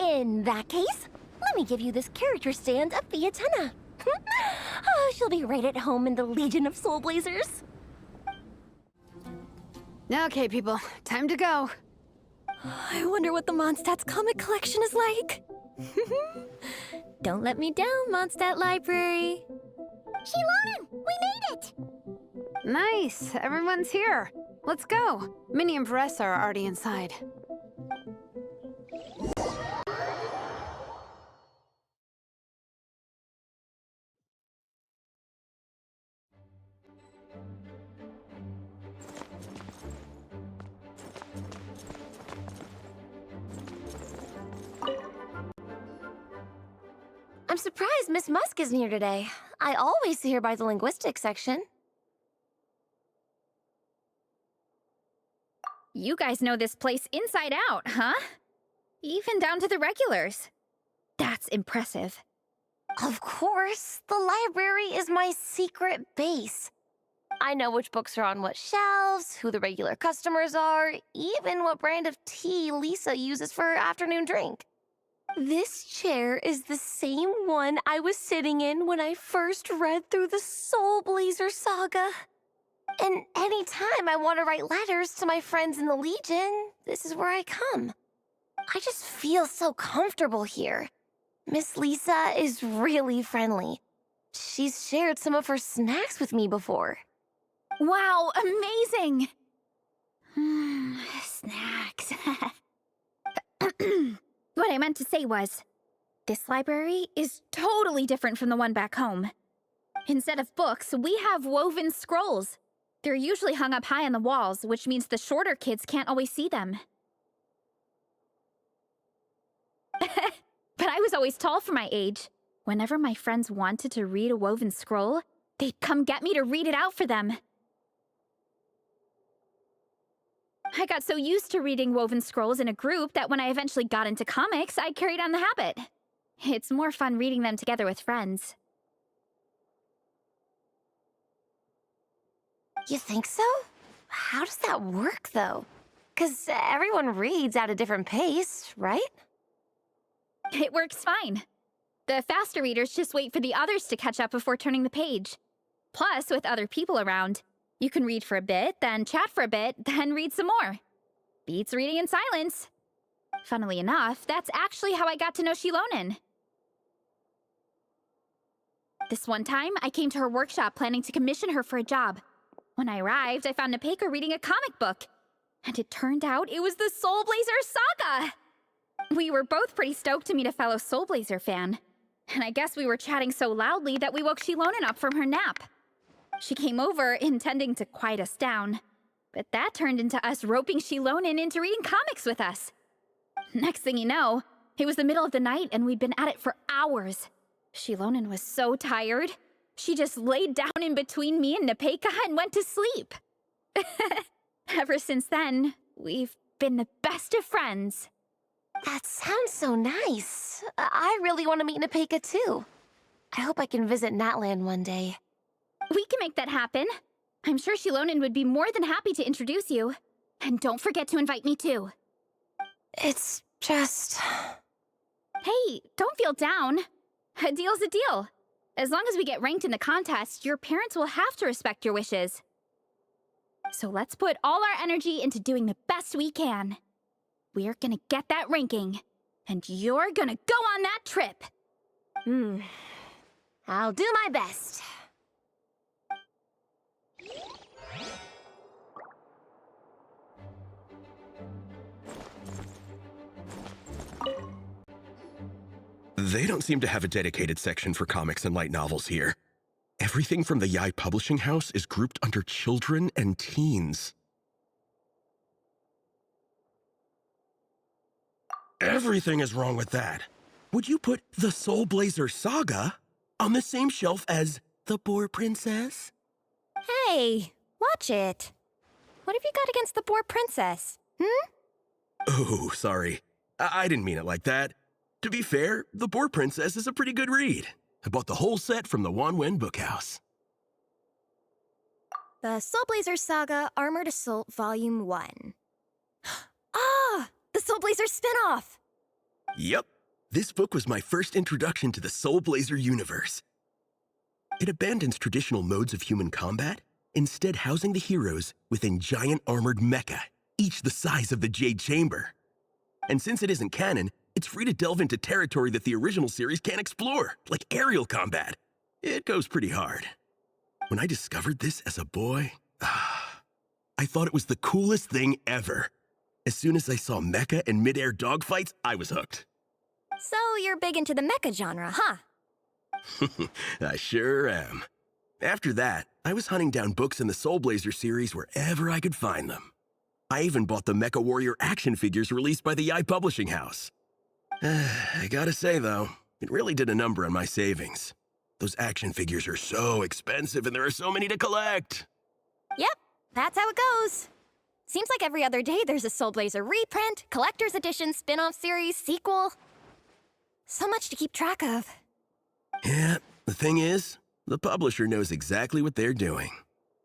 In that case, let me give you this character stand of Fiatenna. Oh, she'll be right at home in the Legion of Soulblazers. Okay, people, time to go. I wonder what the Mondstadt's comic collection is like. Don't let me down, Mondstadt Library. Shilonen, we made it! Nice, everyone's here. Let's go. Minnie and Varessa are already inside. I'm surprised Miss Musk isn't here today. I always see her by the linguistics section. You guys know this place inside out, huh? Even down to the regulars. That's impressive. Of course, the library is my secret base. I know which books are on what shelves, who the regular customers are, even what brand of tea Lisa uses for her afternoon drink. This chair is the same one I was sitting in when I first read through the Soulblazer saga. And anytime I want to write letters to my friends in the Legion, this is where I come. I just feel so comfortable here. Miss Lisa is really friendly. She's shared some of her snacks with me before. Wow, amazing! Snacks. What I meant to say was, this library is totally different from the one back home. Instead of books, we have woven scrolls. They're usually hung up high on the walls, which means the shorter kids can't always see them. But I was always tall for my age. Whenever my friends wanted to read a woven scroll, they'd come get me to read it out for them. I got so used to reading woven scrolls in a group that when I eventually got into comics, I carried on the habit. It's more fun reading them together with friends. You think so? How does that work, though? 'Cause everyone reads at a different pace, right? It works fine. The faster readers just wait for the others to catch up before turning the page. Plus, with other people around, you can read for a bit, then chat for a bit, then read some more. Beats reading in silence. Funnily enough, that's actually how I got to know Shilonen. This one time, I came to her workshop planning to commission her for a job. When I arrived, I found Nepeka reading a comic book. And it turned out it was the Soulblazers Saga! We were both pretty stoked to meet a fellow Soulblazer fan. And I guess we were chatting so loudly that we woke Shilonen up from her nap. She came over, intending to quiet us down. But that turned into us roping Shilonen into reading comics with us. Next thing you know, it was the middle of the night and we'd been at it for hours. Shilonen was so tired, she just laid down in between me and Nepeka and went to sleep. Ever since then, we've been the best of friends. That sounds so nice. I really want to meet Nepeka too. I hope I can visit Natlan one day. We can make that happen. I'm sure Shilonen would be more than happy to introduce you. And don't forget to invite me too. It's just... Hey, don't feel down. A deal's a deal. As long as we get ranked in the contest, your parents will have to respect your wishes. So let's put all our energy into doing the best we can. We're gonna get that ranking, and you're gonna go on that trip. I'll do my best. They don't seem to have a dedicated section for comics and light novels here. Everything from the Yai Publishing House is grouped under children and teens. Everything is wrong with that. Would you put the Soulblazer Saga on the same shelf as The Boar Princess? Hey, watch it. What have you got against the Boar Princess? Oh, sorry. I didn't mean it like that. To be fair, The Boar Princess is a pretty good read. I bought the whole set from the Wanwen Bookhouse. The Soulblazer Saga Armored Assault Volume 1. Ah! The Soulblazer spin-off! Yep. This book was my first introduction to the Soulblazer universe. It abandons traditional modes of human combat, instead housing the heroes within giant armored mecha, each the size of the Jade Chamber. And since it isn't canon, it's free to delve into territory that the original series can't explore, like aerial combat. It goes pretty hard. When I discovered this as a boy, I thought it was the coolest thing ever. As soon as I saw mecha and mid-air dogfights, I was hooked. So you're big into the mecha genre, huh? I sure am. After that, I was hunting down books in the Soulblazer series wherever I could find them. I even bought the Mecha Warrior action figures released by the Yai Publishing House. I gotta say, though, it really did a number on my savings. Those action figures are so expensive and there are so many to collect. Yep, that's how it goes. Seems like every other day there's a Soulblazer reprint, collector's edition, spin-off series, sequel. So much to keep track of. Yeah, the thing is, the publisher knows exactly what they're doing.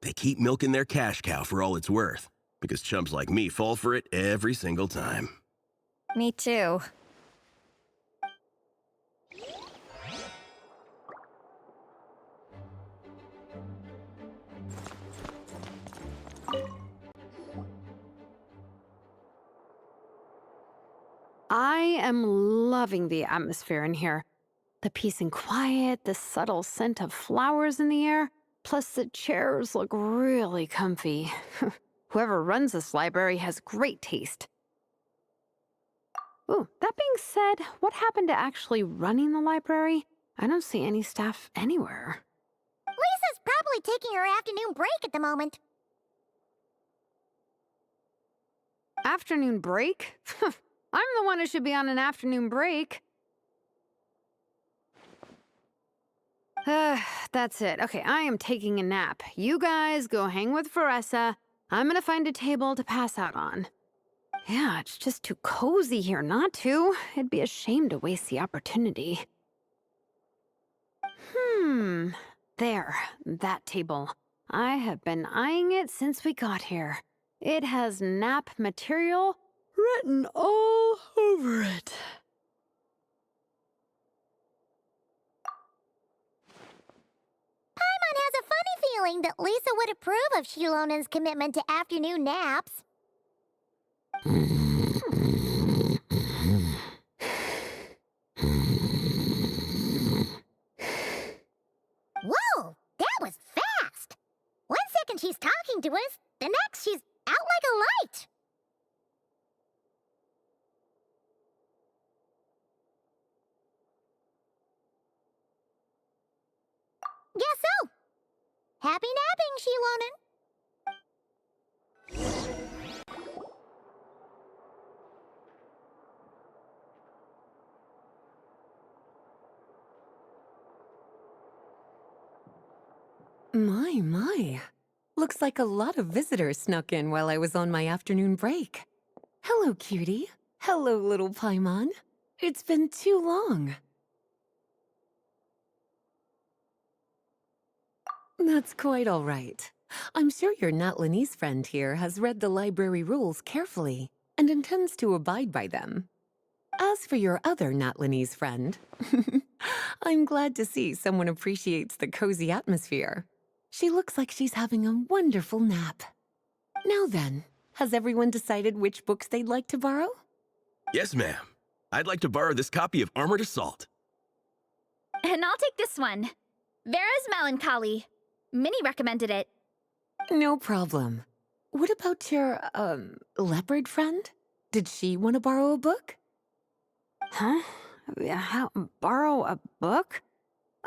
They keep milking their cash cow for all it's worth, because chumps like me fall for it every single time. Me too. I am loving the atmosphere in here. The peace and quiet, the subtle scent of flowers in the air, plus the chairs look really comfy. Whoever runs this library has great taste. Ooh, that being said, what happened to actually running the library? I don't see any staff anywhere. Lisa's probably taking her afternoon break at the moment. Afternoon break? I'm the one who should be on an afternoon break. That's it. Okay, I am taking a nap. You guys go hang with Veressa. I'm gonna find a table to pass out on. Yeah, it's just too cozy here not to. It'd be a shame to waste the opportunity. There, that table. I have been eyeing it since we got here. It has nap material written all over it. Paimon has a funny feeling that Lisa would approve of Shilonen's commitment to afternoon naps. Whoa, that was fast! 1 second she's talking to us, the next she's out like a light. Guess so. Happy napping, Shilonen. My. Looks like a lot of visitors snuck in while I was on my afternoon break. Hello, cutie. Hello, little Paimon. It's been too long. That's quite all right. I'm sure your Natlanese friend here has read the library rules carefully and intends to abide by them. As for your other Natlanese friend, I'm glad to see someone appreciates the cozy atmosphere. She looks like she's having a wonderful nap. Now then, has everyone decided which books they'd like to borrow? Yes, ma'am. I'd like to borrow this copy of Armored Assault. And I'll take this one. Vera's Melancholy. Minnie recommended it. No problem. What about your, leopard friend? Did she want to borrow a book? Huh? Borrow a book?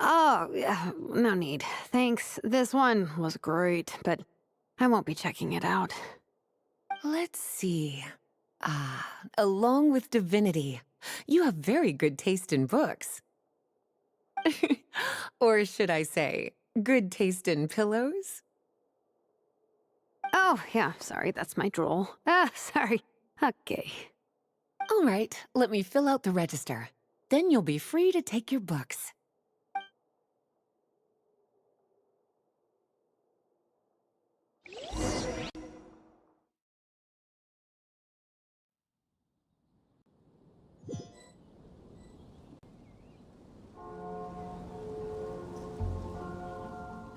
Oh, yeah, no need. Thanks. This one was great, but I won't be checking it out. Let's see. Along with Divinity, you have very good taste in books. Or should I say, good taste in pillows? Oh, yeah, sorry, that's my drool. Sorry. Okay. All right, let me fill out the register. Then you'll be free to take your books.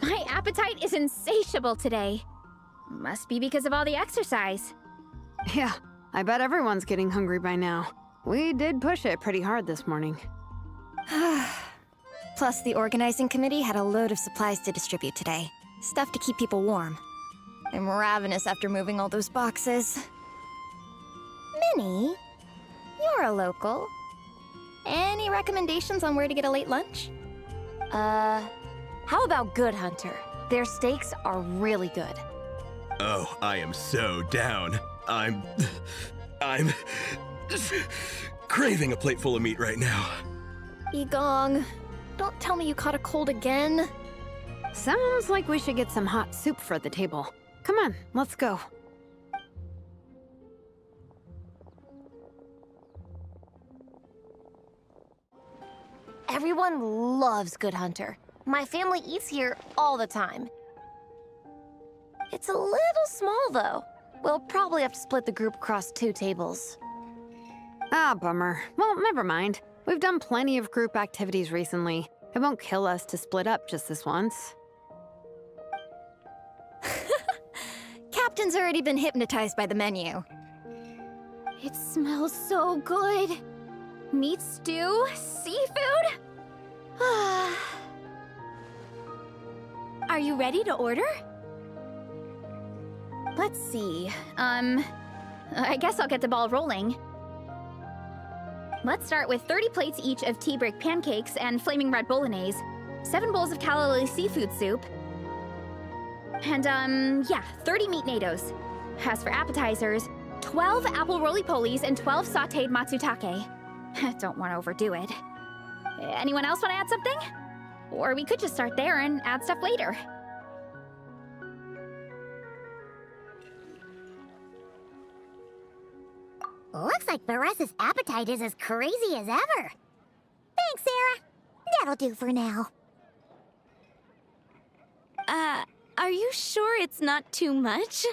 My appetite is insatiable today. Must be because of all the exercise. Yeah, I bet everyone's getting hungry by now. We did push it pretty hard this morning. Plus, the organizing committee had a load of supplies to distribute today. Stuff to keep people warm. I'm ravenous after moving all those boxes. Minnie, you're a local. Any recommendations on where to get a late lunch? How about Good Hunter? Their steaks are really good. Oh, I am so down. I'm craving a plate full of meat right now. Igong, don't tell me you caught a cold again. Sounds like we should get some hot soup for the table. Come on, let's go. Everyone loves Good Hunter. My family eats here all the time. It's a little small, though. We'll probably have to split the group across 2 tables. Ah, bummer. Well, never mind. We've done plenty of group activities recently. It won't kill us to split up just this once. Captain's already been hypnotized by the menu. It smells so good. Meat stew? Seafood? Are you ready to order? Let's see. I guess I'll get the ball rolling. Let's start with 30 plates each of tea break pancakes and flaming red bolognese, 7 bowls of calla lily seafood soup, and 30 meat nados. As for appetizers, 12 apple roly-polies and 12 sautéed matsutake. Don't want to overdo it. Anyone else want to add something? Or we could just start there and add stuff later. Looks like Varesa's appetite is as crazy as ever. Thanks, Sarah. That'll do for now. Are you sure it's not too much?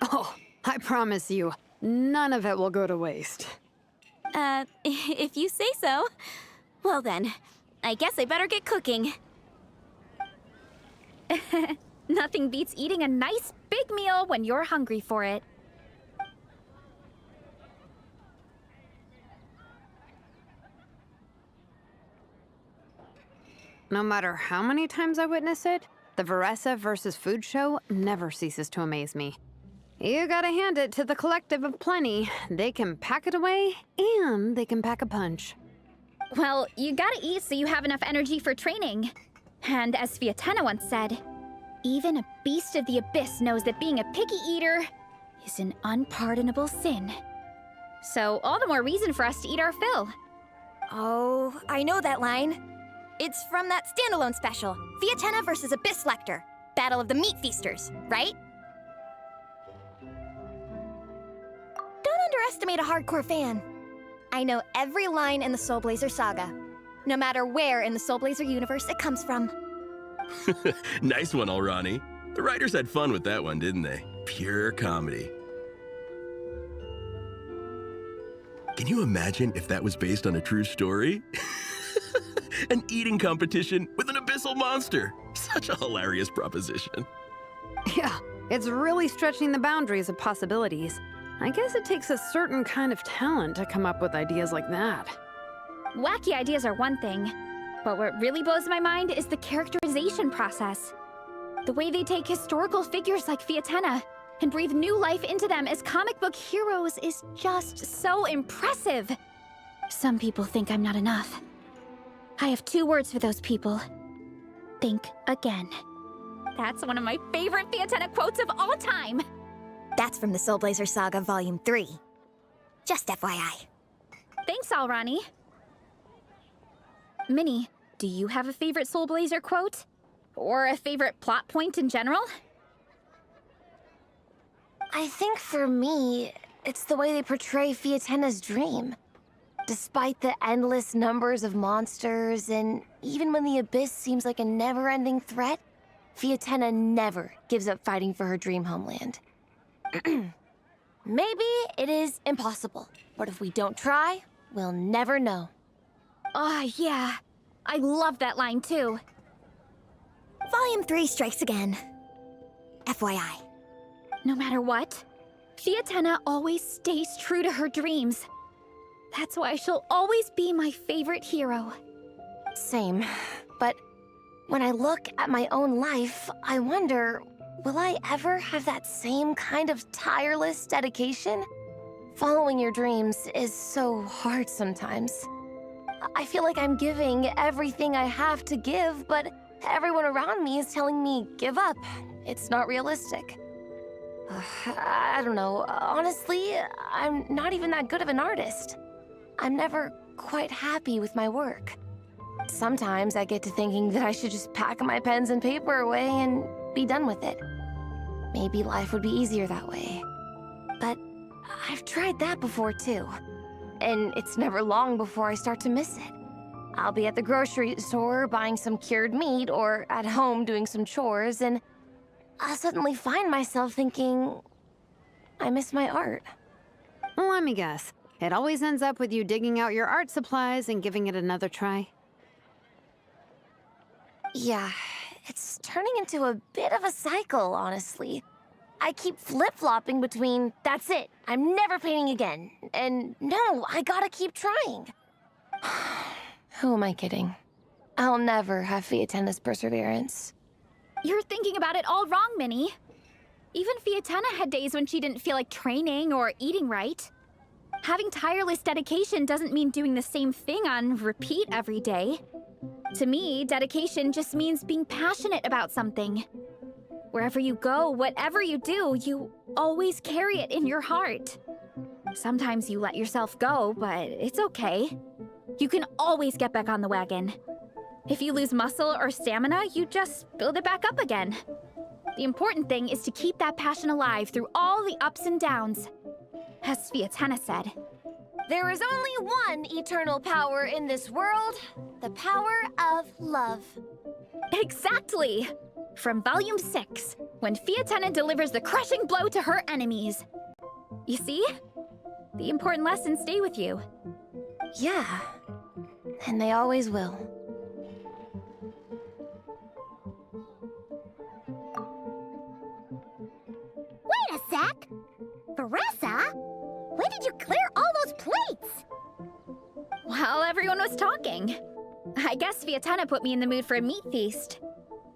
Oh, I promise you, none of it will go to waste. If you say so. Well then, I guess I better get cooking. Nothing beats eating a nice big meal when you're hungry for it. No matter how many times I witness it, the Varesa versus food show never ceases to amaze me. You gotta hand it to the collective of plenty. They can pack it away, and they can pack a punch. Well, you gotta eat so you have enough energy for training. And as Fiatena once said, even a beast of the abyss knows that being a picky eater is an unpardonable sin. So all the more reason for us to eat our fill. Oh, I know that line. It's from that standalone special, Fiatena versus Abyss Lecter, Battle of the Meat Feasters, right? Don't underestimate a hardcore fan. I know every line in the Soulblazer saga, no matter where in the Soulblazer universe it comes from. Nice one, Alrani. The writers had fun with that one, didn't they? Pure comedy. Can you imagine if that was based on a true story? An eating competition with an abyssal monster. Such a hilarious proposition. Yeah, it's really stretching the boundaries of possibilities. I guess it takes a certain kind of talent to come up with ideas like that. Wacky ideas are one thing, but what really blows my mind is the characterization process. The way they take historical figures like Fiatena and breathe new life into them as comic book heroes is just so impressive. Some people think I'm not enough. I have 2 words for those people. Think again. That's one of my favorite Fiatena quotes of all time. That's from the Soulblazer Saga Volume 3. Just FYI. Thanks, Alrani. Minnie, do you have a favorite Soulblazer quote? Or a favorite plot point in general? I think for me, it's the way they portray Fiatena's dream. Despite the endless numbers of monsters, and even when the Abyss seems like a never-ending threat, Fiatena never gives up fighting for her dream homeland. Maybe it is impossible, but if we don't try, we'll never know. Oh, yeah. I love that line, too. Volume 3 strikes again. FYI. No matter what, Fiatena always stays true to her dreams. That's why she'll always be my favorite hero. Same. But when I look at my own life, I wonder, will I ever have that same kind of tireless dedication? Following your dreams is so hard sometimes. I feel like I'm giving everything I have to give, but everyone around me is telling me, give up. It's not realistic. I don't know. Honestly, I'm not even that good of an artist. I'm never quite happy with my work. Sometimes I get to thinking that I should just pack my pens and paper away and be done with it. Maybe life would be easier that way. But I've tried that before too. And it's never long before I start to miss it. I'll be at the grocery store buying some cured meat or at home doing some chores, and I'll suddenly find myself thinking, I miss my art. Let me guess. It always ends up with you digging out your art supplies and giving it another try. Yeah, it's turning into a bit of a cycle, honestly. I keep flip-flopping between, that's it, I'm never painting again, and no, I gotta keep trying. Who am I kidding? I'll never have Fiatena's perseverance. You're thinking about it all wrong, Minnie. Even Fiatena had days when she didn't feel like training or eating right. Having tireless dedication doesn't mean doing the same thing on repeat every day. To me, dedication just means being passionate about something. Wherever you go, whatever you do, you always carry it in your heart. Sometimes you let yourself go, but it's okay. You can always get back on the wagon. If you lose muscle or stamina, you just build it back up again. The important thing is to keep that passion alive through all the ups and downs. As Sviatena said, There is only one eternal power in this world, the power of love. exactly! From Volume 6, when Sviatena delivers the crushing blow to her enemies. You see? The important lessons stay with you. Yeah, and they always will. Wait a sec! Veressa? When did you clear all those plates? While everyone was talking. I guess Sviatena put me in the mood for a meat feast.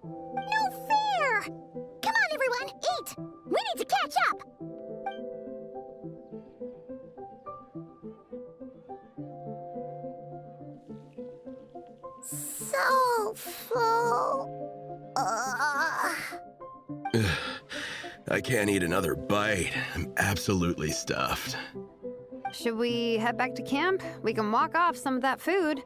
No fair! Come on, everyone, eat! We need to catch up! So full. I can't eat another bite. I'm absolutely stuffed. Should we head back to camp? We can walk off some of that food.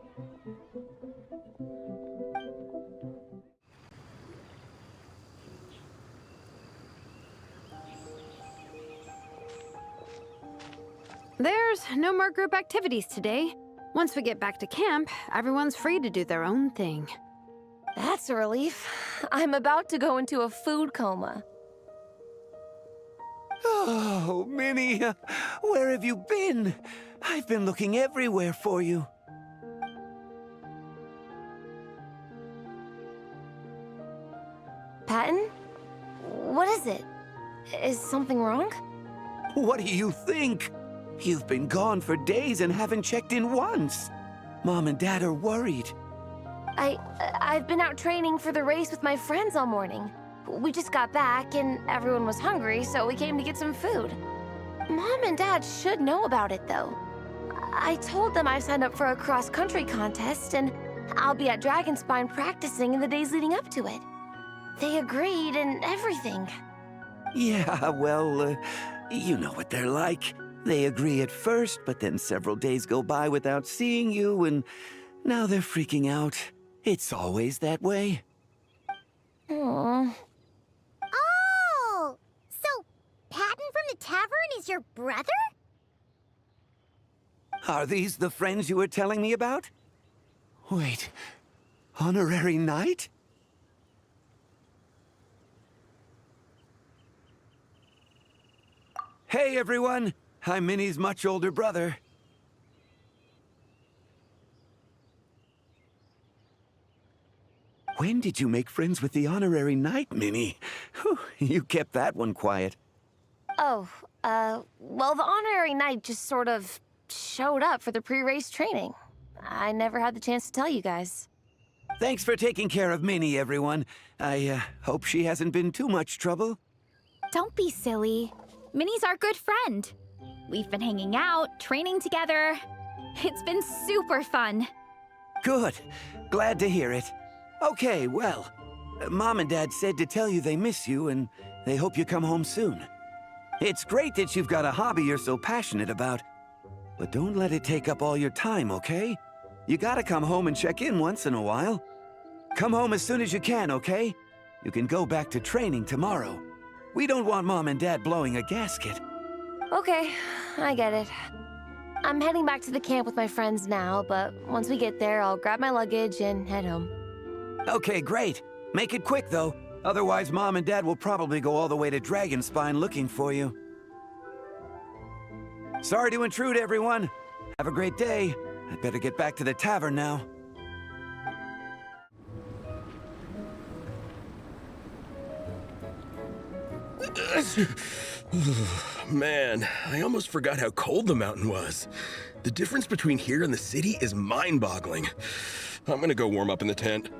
There's no more group activities today. Once we get back to camp, everyone's free to do their own thing. That's a relief. I'm about to go into a food coma. Oh, Minnie, where have you been? I've been looking everywhere for you. Patton? What is it? Is something wrong? What do you think? You've been gone for days and haven't checked in once. Mom and Dad are worried. I've been out training for the race with my friends all morning. We just got back and everyone was hungry, so we came to get some food. Mom and Dad should know about it, though. I told them I signed up for a cross-country contest and I'll be at Dragonspine practicing in the days leading up to it. They agreed and everything. Yeah, well, you know what they're like. They agree at first, but then several days go by without seeing you, and now they're freaking out. It's always that way. Aww. Oh! So, Patton from the tavern is your brother? Are these the friends you were telling me about? Wait, honorary knight? Hey, everyone! I'm Minnie's much older brother. When did you make friends with the honorary knight, Minnie? Whew, you kept that one quiet. Oh, well, the honorary knight just sort of showed up for the pre-race training. I never had the chance to tell you guys. Thanks for taking care of Minnie, everyone. I hope she hasn't been too much trouble. Don't be silly. Minnie's our good friend. We've been hanging out, training together. It's been super fun. Good. Glad to hear it. Okay, well, Mom and Dad said to tell you they miss you and they hope you come home soon. It's great that you've got a hobby you're so passionate about, but don't let it take up all your time, okay? You gotta come home and check in once in a while. Come home as soon as you can, okay? You can go back to training tomorrow. We don't want Mom and Dad blowing a gasket. Okay, I get it. I'm heading back to the camp with my friends now, but once we get there, I'll grab my luggage and head home. Okay, great. Make it quick, though. Otherwise, Mom and Dad will probably go all the way to Dragonspine looking for you. Sorry to intrude, everyone. Have a great day. I'd better get back to the tavern now. Man, I almost forgot how cold the mountain was. The difference between here and the city is mind-boggling. I'm gonna go warm up in the tent.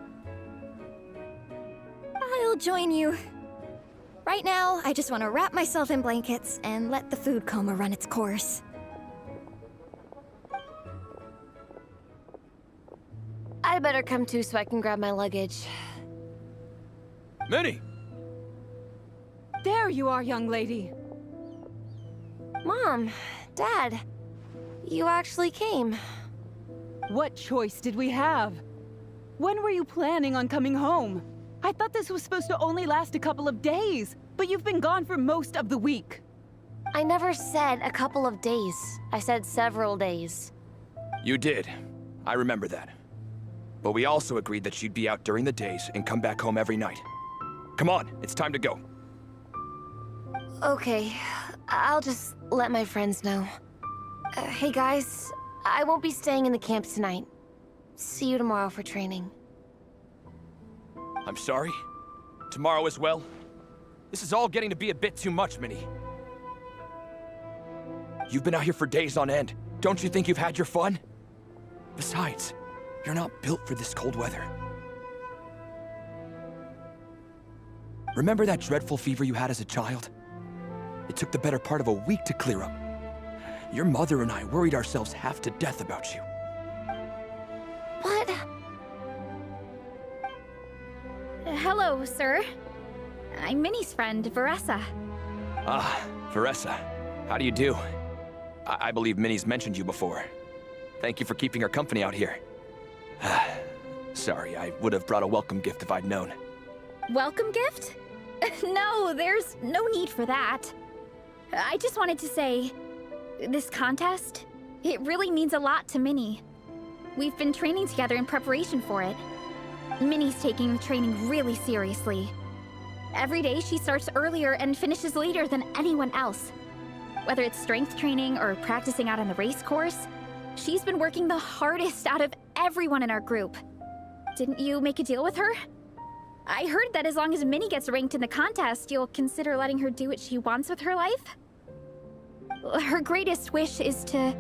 I'll join you. Right now, I just want to wrap myself in blankets and let the food coma run its course. I better come too so I can grab my luggage. Minnie! There you are, young lady. Mom, Dad, you actually came. What choice did we have? When were you planning on coming home? I thought this was supposed to only last a couple of days, but you've been gone for most of the week. I never said a couple of days. I said several days. You did. I remember that. But we also agreed that she'd be out during the days and come back home every night. Come on, it's time to go. Okay, I'll just let my friends know. Hey guys, I won't be staying in the camp tonight. See you tomorrow for training. I'm sorry. Tomorrow as well. This is all getting to be a bit too much, Minnie. You've been out here for days on end. Don't you think you've had your fun? Besides, you're not built for this cold weather. Remember that dreadful fever you had as a child? It took the better part of a week to clear up. Your mother and I worried ourselves half to death about you. What? Hello, sir. I'm Minnie's friend, Veressa. Ah, Veressa. How do you do? I believe Minnie's mentioned you before. Thank you for keeping her company out here. Sorry, I would have brought a welcome gift if I'd known. Welcome gift? No, there's no need for that. I just wanted to say, this contest, it really means a lot to Minnie. We've been training together in preparation for it. Minnie's taking the training really seriously. Every day she starts earlier and finishes later than anyone else. Whether it's strength training or practicing out on the race course, she's been working the hardest out of everyone in our group. Didn't you make a deal with her? I heard that as long as Minnie gets ranked in the contest, you'll consider letting her do what she wants with her life? Her greatest wish is to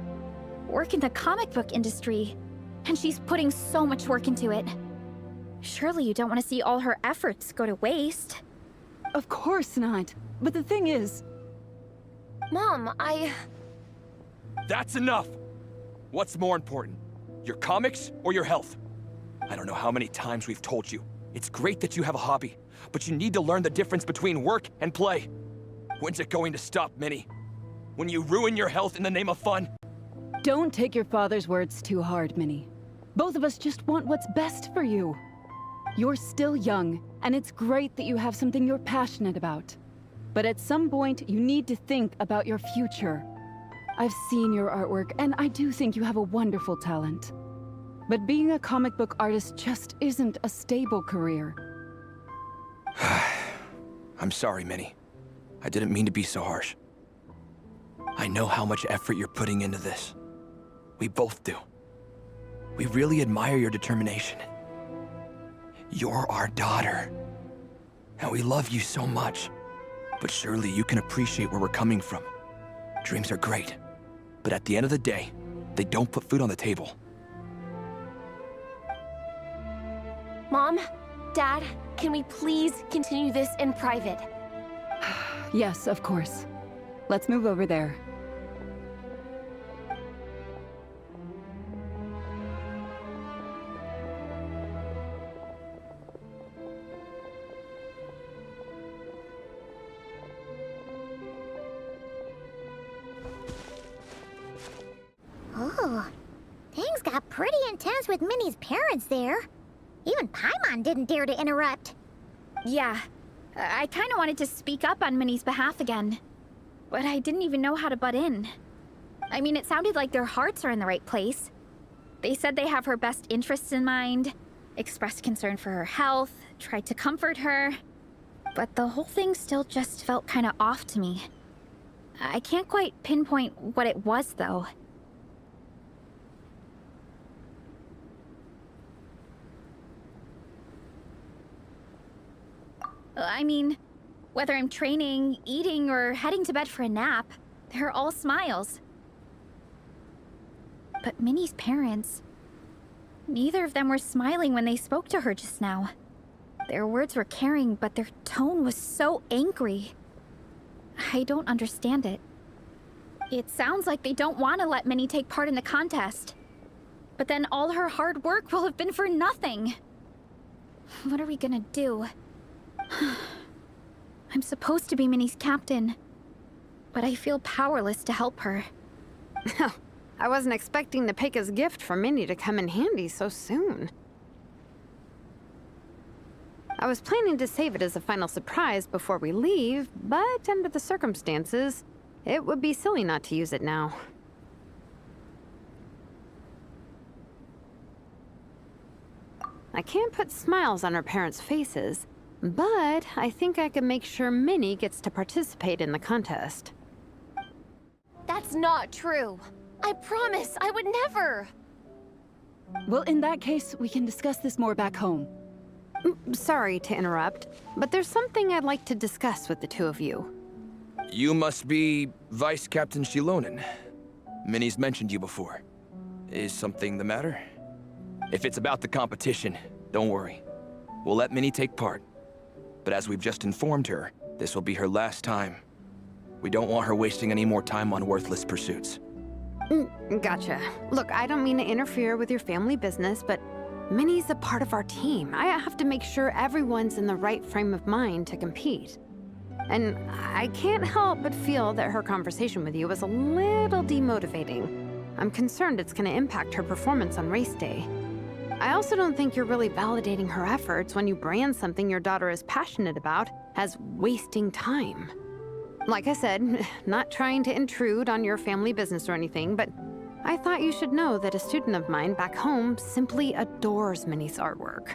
work in the comic book industry, and she's putting so much work into it. Surely you don't want to see all her efforts go to waste. Of course not. But the thing is... Mom, That's enough! What's more important? Your comics or your health? I don't know how many times we've told you. It's great that you have a hobby, but you need to learn the difference between work and play. When's it going to stop, Minnie? When you ruin your health in the name of fun? Don't take your father's words too hard, Minnie. Both of us just want what's best for you. You're still young, and it's great that you have something you're passionate about. But at some point, you need to think about your future. I've seen your artwork, and I do think you have a wonderful talent. But being a comic book artist just isn't a stable career. I'm sorry, Minnie. I didn't mean to be so harsh. I know how much effort you're putting into this. We both do. We really admire your determination. You're our daughter. And we love you so much. But surely you can appreciate where we're coming from. Dreams are great. But at the end of the day, they don't put food on the table. Mom, Dad, can we please continue this in private? Yes, of course. Let's move over there. Oh, things got pretty intense with Minnie's parents there. Even Paimon didn't dare to interrupt. Yeah, I kind of wanted to speak up on Minnie's behalf again, but I didn't even know how to butt in. I mean, it sounded like their hearts are in the right place. They said they have her best interests in mind, expressed concern for her health, tried to comfort her, but the whole thing still just felt kind of off to me. I can't quite pinpoint what it was, though. I mean, whether I'm training, eating, or heading to bed for a nap, they're all smiles. But Minnie's parents, neither of them were smiling when they spoke to her just now. Their words were caring, but their tone was so angry. I don't understand it. It sounds like they don't want to let Minnie take part in the contest. But then all her hard work will have been for nothing. What are we gonna do? I'm supposed to be Minnie's captain, but I feel powerless to help her. I wasn't expecting Nepeka's gift from Minnie to come in handy so soon. I was planning to save it as a final surprise before we leave, but under the circumstances, it would be silly not to use it now. I can't put smiles on her parents' faces, but I think I can make sure Minnie gets to participate in the contest. That's not true. I promise, I would never. Well, in that case, we can discuss this more back home. Sorry to interrupt, but there's something I'd like to discuss with the two of you. You must be Vice Captain Shilonen. Minnie's mentioned you before. Is something the matter? If it's about the competition, don't worry. We'll let Minnie take part. But as we've just informed her, this will be her last time. We don't want her wasting any more time on worthless pursuits. Gotcha. Look, I don't mean to interfere with your family business, but Minnie's a part of our team. I have to make sure everyone's in the right frame of mind to compete. And I can't help but feel that her conversation with you was a little demotivating. I'm concerned it's going to impact her performance on race day. I also don't think you're really validating her efforts when you brand something your daughter is passionate about as wasting time. Like I said, not trying to intrude on your family business or anything, but I thought you should know that a student of mine back home simply adores Minnie's artwork.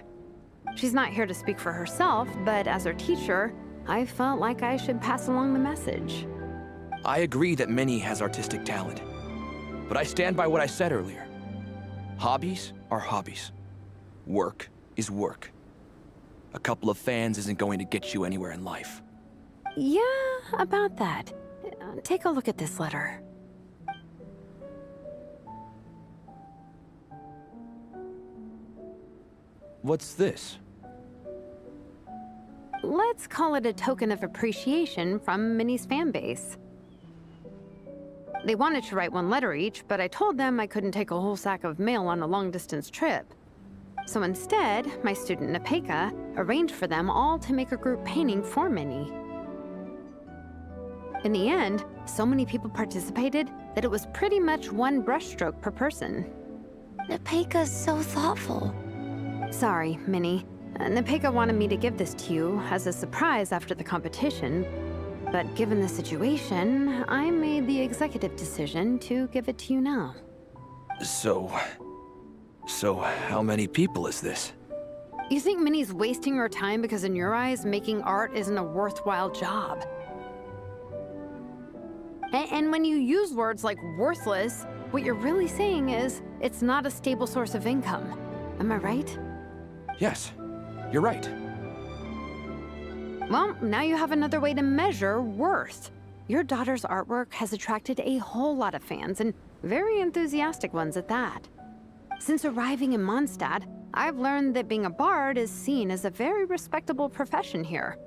She's not here to speak for herself, but as her teacher, I felt like I should pass along the message. I agree that Minnie has artistic talent, but I stand by what I said earlier. Hobbies are hobbies. Work is work. A couple of fans isn't going to get you anywhere in life. Yeah, about that. Take a look at this letter. What's this? Let's call it a token of appreciation from Minnie's fan base. They wanted to write one letter each, but I told them I couldn't take a whole sack of mail on a long-distance trip. So instead, my student Nepeka arranged for them all to make a group painting for Minnie. In the end, so many people participated that it was pretty much one brushstroke per person. Nepeka's so thoughtful. Sorry, Minnie. Nepeka wanted me to give this to you as a surprise after the competition, but given the situation, I made the executive decision to give it to you now. So how many people is this? You think Minnie's wasting her time because in your eyes, making art isn't a worthwhile job? And when you use words like worthless, what you're really saying is it's not a stable source of income. Am I right? Yes, you're right. Well, now you have another way to measure worth. Your daughter's artwork has attracted a whole lot of fans, and very enthusiastic ones at that. Since arriving in Mondstadt, I've learned that being a bard is seen as a very respectable profession here.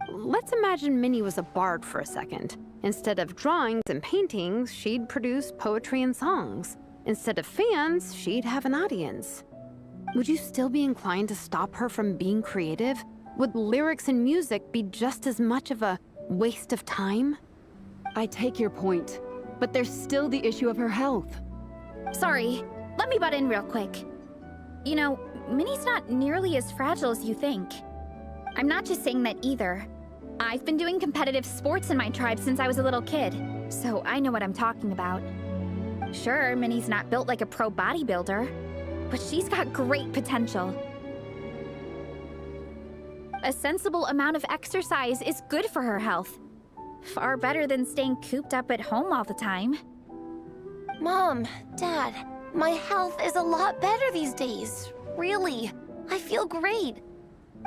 Let's imagine Minnie was a bard for a second. Instead of drawings and paintings, she'd produce poetry and songs. Instead of fans, she'd have an audience. Would you still be inclined to stop her from being creative? Would lyrics and music be just as much of a waste of time? I take your point, but there's still the issue of her health. Sorry, let me butt in real quick. You know, Minnie's not nearly as fragile as you think. I'm not just saying that either. I've been doing competitive sports in my tribe since I was a little kid, so I know what I'm talking about. Sure, Minnie's not built like a pro bodybuilder, but she's got great potential. A sensible amount of exercise is good for her health. Far better than staying cooped up at home all the time. Mom, Dad, my health is a lot better these days. Really, I feel great.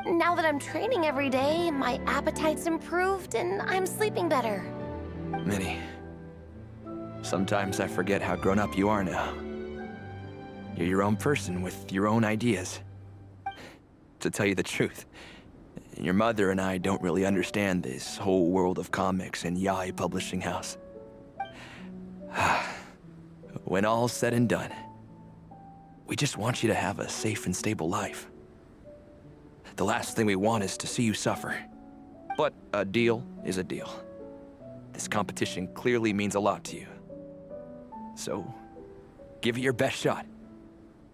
Now that I'm training every day, my appetite's improved and I'm sleeping better. Minnie, sometimes I forget how grown up you are now. You're your own person with your own ideas. To tell you the truth, your mother and I don't really understand this whole world of comics and Yaoi Publishing House. When all's said and done, we just want you to have a safe and stable life. The last thing we want is to see you suffer. But a deal is a deal. This competition clearly means a lot to you. So, Give it your best shot.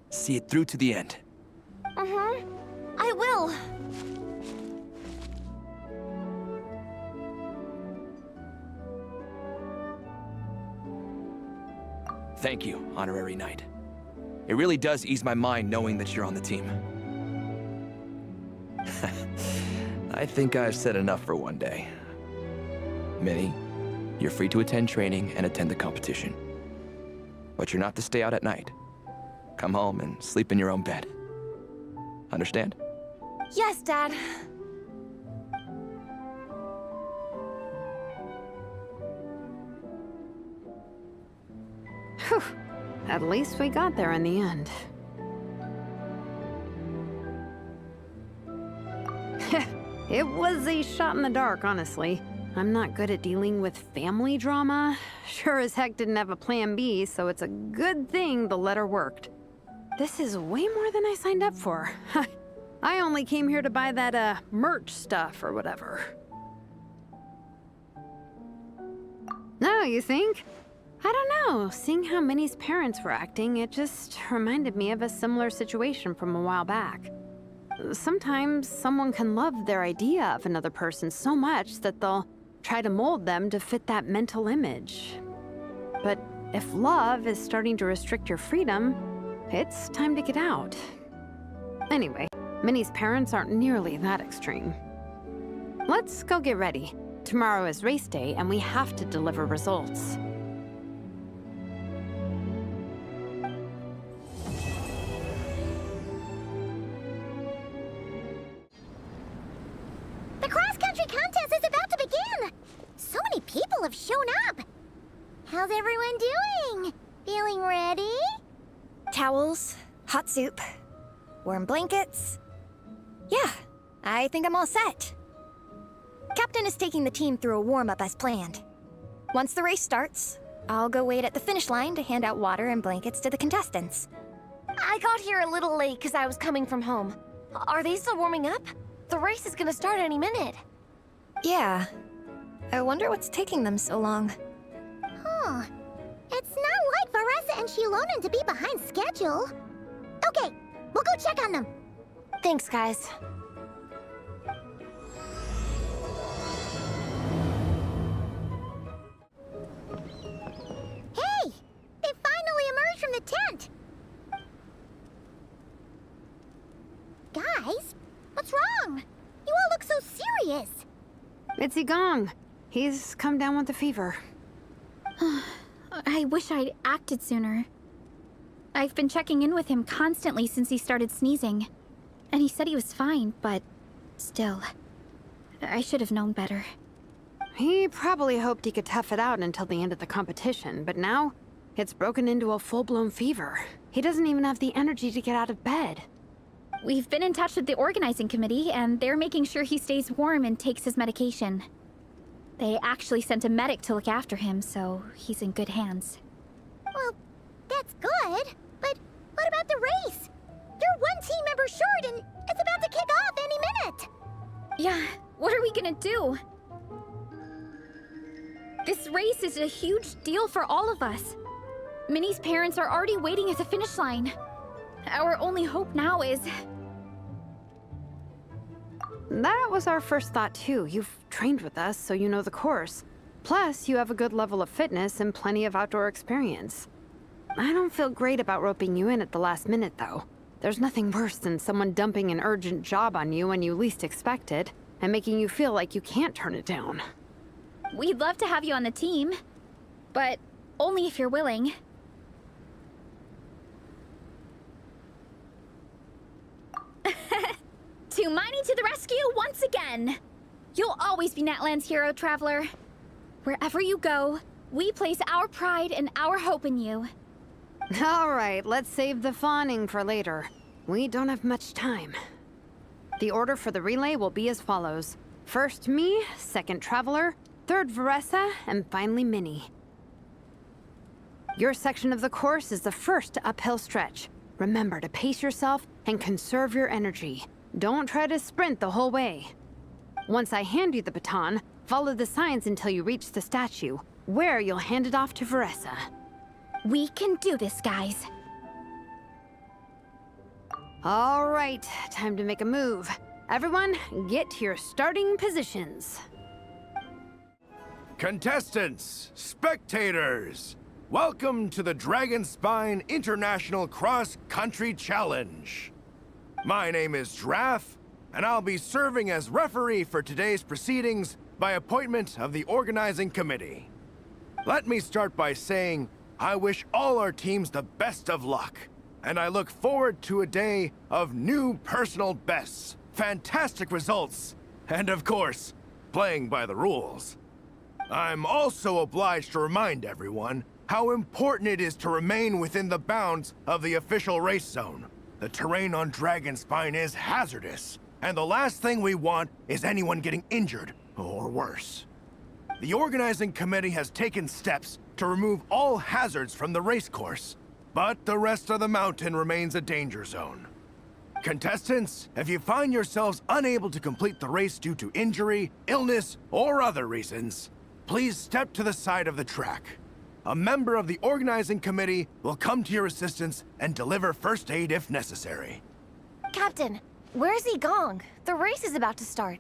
See it through to the end. I will. Thank you, Honorary Knight. It really does ease my mind knowing that you're on the team. I think I've said enough for one day. Minnie, you're free to attend training and attend the competition. But you're not to stay out at night. Come home and sleep in your own bed. Understand? Yes, Dad. Whew. At least we got there in the end. It was a shot in the dark, honestly. I'm not good at dealing with family drama. Sure as heck didn't have a plan B, so it's a good thing the letter worked. This is way more than I signed up for. I only came here to buy that, merch stuff or whatever. No, you think? I don't know. Seeing how Minnie's parents were acting, it just reminded me of a similar situation from a while back. Sometimes someone can love their idea of another person so much that they'll try to mold them to fit that mental image. But if love is starting to restrict your freedom, it's time to get out. Anyway, Minnie's parents aren't nearly that extreme. Let's go get ready. Tomorrow is race day, and we have to deliver results. The cross-country contest is about to begin! So many people have shown up! How's everyone doing? Feeling ready? Towels, hot soup, warm blankets. Yeah, I think I'm all set. Captain is taking the team through a warm-up as planned. Once the race starts, I'll go wait at the finish line to hand out water and blankets to the contestants. I got here a little late because I was coming from home. Are they still warming up? The race is gonna start any minute. Yeah. I wonder what's taking them so long. Huh. It's not like Varessa and Shilonen to be behind schedule. Okay, we'll go check on them. Thanks, guys. Hey! They finally emerged from the tent! Guys, what's wrong? You all look so serious. It's Igong. He's come down with the fever. I wish I'd acted sooner. I've been checking in with him constantly since he started sneezing. And he said he was fine, but still, I should have known better. He probably hoped he could tough it out until the end of the competition, but now it's broken into a full-blown fever. He doesn't even have the energy to get out of bed. We've been in touch with the organizing committee, and they're making sure he stays warm and takes his medication. They actually sent a medic to look after him, so he's in good hands. Well, that's good, but what about the race? You're one team member short, and it's about to kick off any minute! Yeah, what are we gonna do? This race is a huge deal for all of us. Minnie's parents are already waiting at the finish line. Our only hope now is... That was our first thought, too. You've trained with us, so you know the course. Plus, you have a good level of fitness and plenty of outdoor experience. I don't feel great about roping you in at the last minute, though. There's nothing worse than someone dumping an urgent job on you when you least expect it, and making you feel like you can't turn it down. We'd love to have you on the team, but only if you're willing. Tumani to the rescue once again! You'll always be Natlan's hero, Traveler. Wherever you go, we place our pride and our hope in you. All right, let's save the fawning for later. We don't have much time. The order for the relay will be as follows. First me, second Traveler, third Varessa, and finally Minnie. Your section of the course is the first uphill stretch. Remember to pace yourself and conserve your energy. Don't try to sprint the whole way. Once I hand you the baton, follow the signs until you reach the statue, where you'll hand it off to Varessa. We can do this, guys. All right, time to make a move. Everyone, get to your starting positions. Contestants, spectators, welcome to the Dragon Spine International Cross Country Challenge. My name is Draff, and I'll be serving as referee for today's proceedings by appointment of the organizing committee. Let me start by saying I wish all our teams the best of luck, and I look forward to a day of new personal bests, fantastic results, and of course, playing by the rules. I'm also obliged to remind everyone how important it is to remain within the bounds of the official race zone. The terrain on Dragon Spine is hazardous, and the last thing we want is anyone getting injured, or worse. The organizing committee has taken steps to remove all hazards from the race course, but the rest of the mountain remains a danger zone. Contestants, if you find yourselves unable to complete the race due to injury, illness, or other reasons, please step to the side of the track. A member of the organizing committee will come to your assistance and deliver first aid if necessary. Captain, where's Igong? The race is about to start.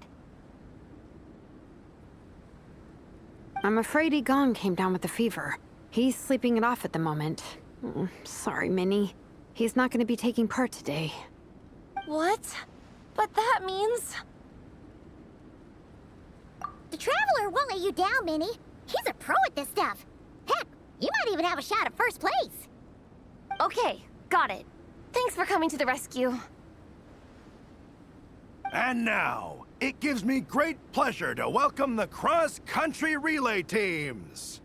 I'm afraid Igong came down with the fever. He's sleeping it off at the moment. Sorry, Minnie. He's not going to be taking part today. What? But that means... The Traveler won't let you down, Minnie. He's a pro at this stuff. Heck, you might even have a shot at first place. Okay, got it. Thanks for coming to the rescue. And now, it gives me great pleasure to welcome the cross-country relay teams.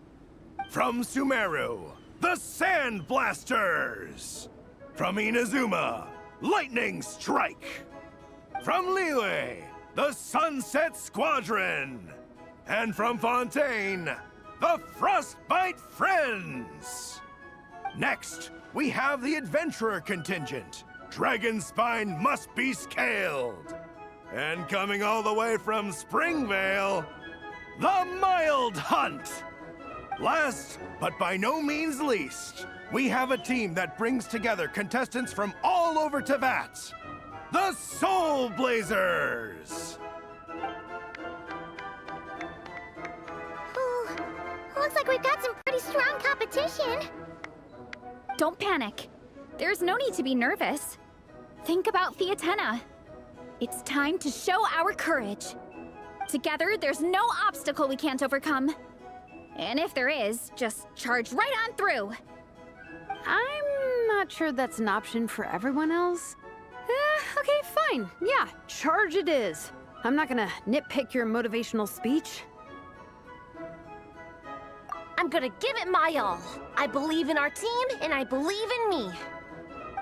From Sumeru, the Sand Blasters. From Inazuma, Lightning Strike. From Liyue, the Sunset Squadron. And from Fontaine, the Frostbite Friends. Next, we have the Adventurer contingent. Dragon Spine must be scaled. And coming all the way from Springvale, the Mild Hunt. Last, but by no means least, we have a team that brings together contestants from all over Teyvat. The Soulblazers! Ooh, looks like we've got some pretty strong competition. Don't panic. There's no need to be nervous. Think about Fiatenna. It's time to show our courage. Together, there's no obstacle we can't overcome. And if there is, just charge right on through. I'm not sure that's an option for everyone else. Okay, fine. Yeah, charge it is. I'm not gonna nitpick your motivational speech. I'm gonna give it my all. I believe in our team, and I believe in me.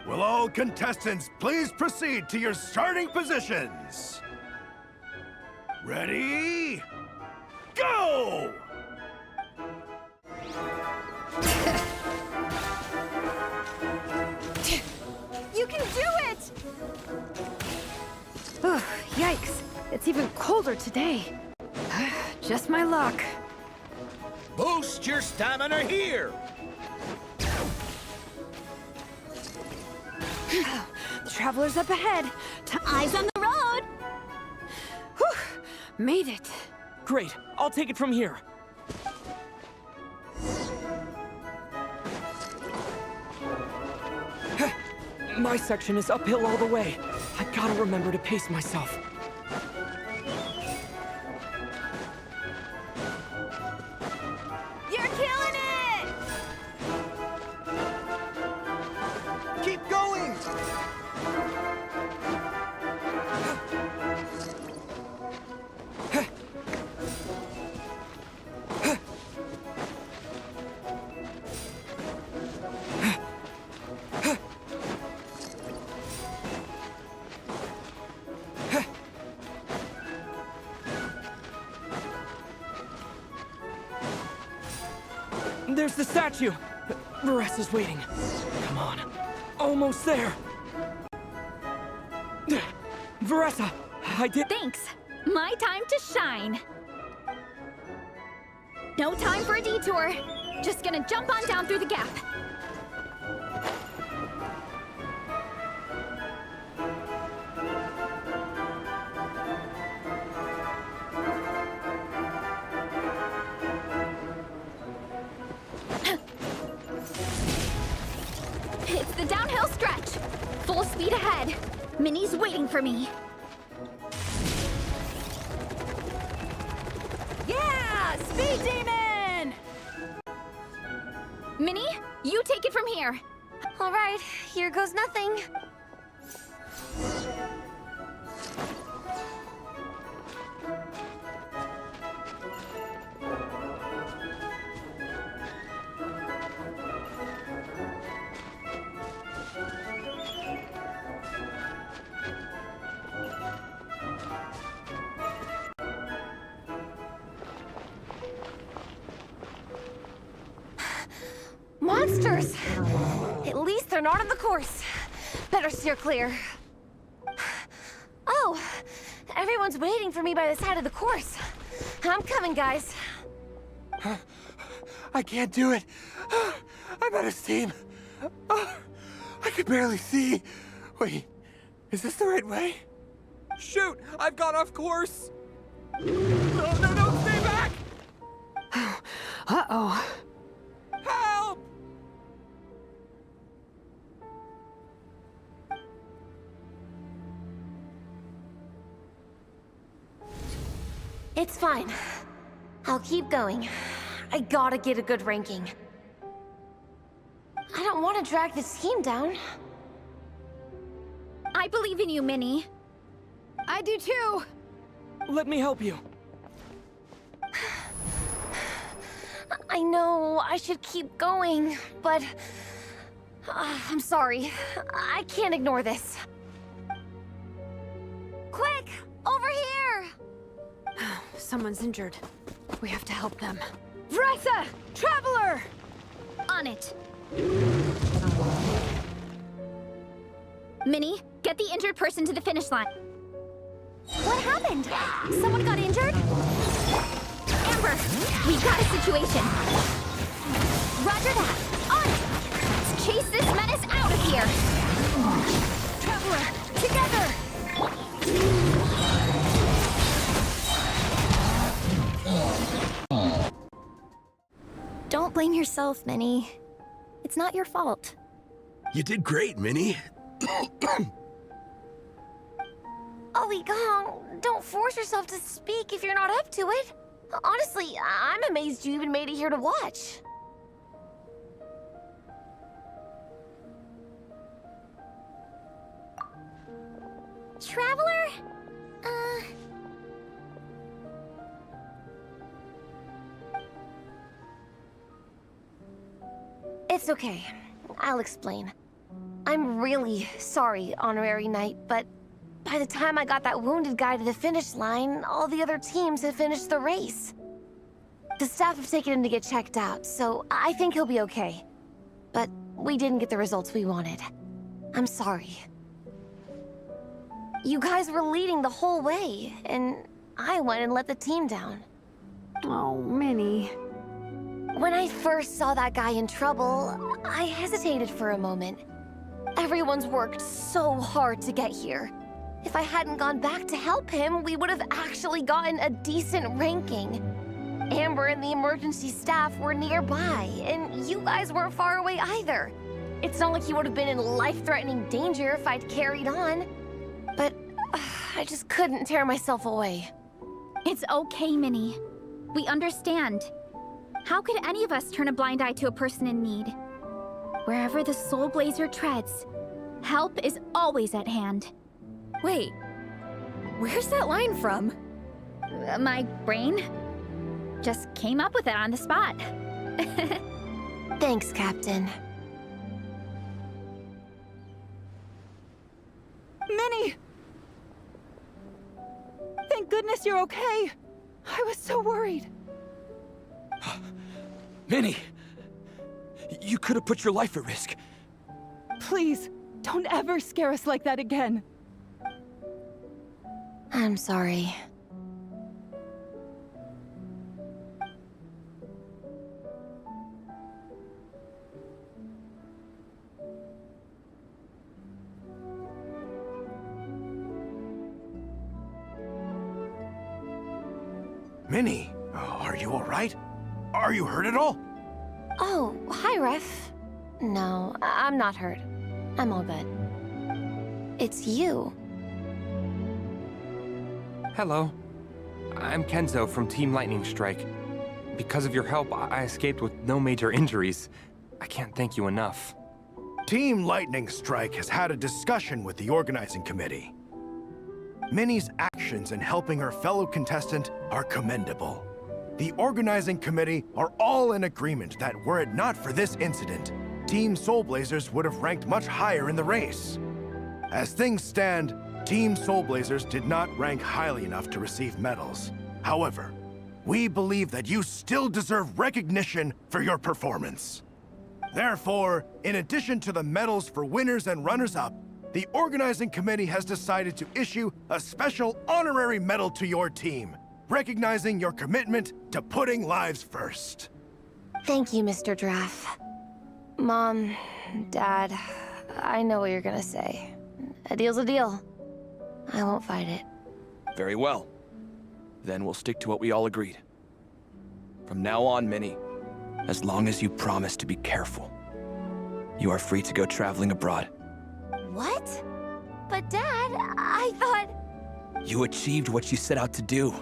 Will all contestants please proceed to your starting positions? Ready? Go! You can do it! Ugh, yikes. It's even colder today. Just my luck. Boost your stamina here! The Traveler's up ahead. Eyes on the road! Whew, made it. Great, I'll take it from here. My section is uphill all the way. I gotta remember to pace myself. You're killing it! Keep going! There's the statue! Varessa's waiting. Come on. Almost there. Varessa, I did— Thanks. My time to shine. No time for a detour. Just gonna jump on down through the gap. Minnie's waiting for me. Yeah! Speed Demon! Minnie, you take it from here. All right, here goes nothing. Monsters! At least they're not on the course. Better steer clear. Oh, everyone's waiting for me by the side of the course. I'm coming, guys. I can't do it. I'm out of steam. I can barely see. Wait, is this the right way? Shoot! I've got off course! No, stay back! Uh-oh. Help! It's fine. I'll keep going. I gotta get a good ranking. I don't want to drag this team down. I believe in you, Minnie. I do too. Let me help you. I know I should keep going, but... I'm sorry. I can't ignore this. Quick! Over here! Someone's injured. We have to help them. Vrisa! Traveler! On it. Minnie, get the injured person to the finish line. What happened? Someone got injured? Amber, we've got a situation. Roger that. On it. Let's chase this menace out of here. Traveler, together. Don't blame yourself, Minnie. It's not your fault. You did great, Minnie. Ollie Gong, don't force yourself to speak if you're not up to it. Honestly, I'm amazed you even made it here to watch. Traveler? It's okay. I'll explain. I'm really sorry, Honorary Knight, but by the time I got that wounded guy to the finish line, all the other teams had finished the race. The staff have taken him to get checked out, so I think he'll be okay. But we didn't get the results we wanted. I'm sorry. You guys were leading the whole way, and I went and let the team down. Oh, Minnie. When I first saw that guy in trouble, I hesitated for a moment. Everyone's worked so hard to get here. If I hadn't gone back to help him, we would have actually gotten a decent ranking. Amber and the emergency staff were nearby, and you guys weren't far away either. It's not like he would have been in life-threatening danger if I'd carried on. But I just couldn't tear myself away. It's okay, Minnie. We understand. How could any of us turn a blind eye to a person in need? Wherever the Soulblazer treads, help is always at hand. Wait, where's that line from? My brain just came up with it on the spot. Thanks, Captain. Minnie! Thank goodness you're okay. I was so worried. Minnie! You could have put your life at risk. Please, don't ever scare us like that again. I'm sorry. Minnie, are you all right? Are you hurt at all? Oh, hi, Ref. No, I'm not hurt. I'm all good. It's you. Hello. I'm Kenzo from Team Lightning Strike. Because of your help, I escaped with no major injuries. I can't thank you enough. Team Lightning Strike has had a discussion with the organizing committee. Minnie's actions in helping her fellow contestant are commendable. The organizing committee are all in agreement that were it not for this incident, Team Soulblazers would have ranked much higher in the race. As things stand, Team Soulblazers did not rank highly enough to receive medals. However, we believe that you still deserve recognition for your performance. Therefore, in addition to the medals for winners and runners-up, the organizing committee has decided to issue a special honorary medal to your team, recognizing your commitment to putting lives first. Thank you, Mr. Draff. Mom, Dad, I know what you're gonna say. A deal's a deal. I won't fight it. Very well. Then we'll stick to what we all agreed. From now on, Minnie, as long as you promise to be careful, you are free to go traveling abroad. What? But Dad, I thought... You achieved what you set out to do.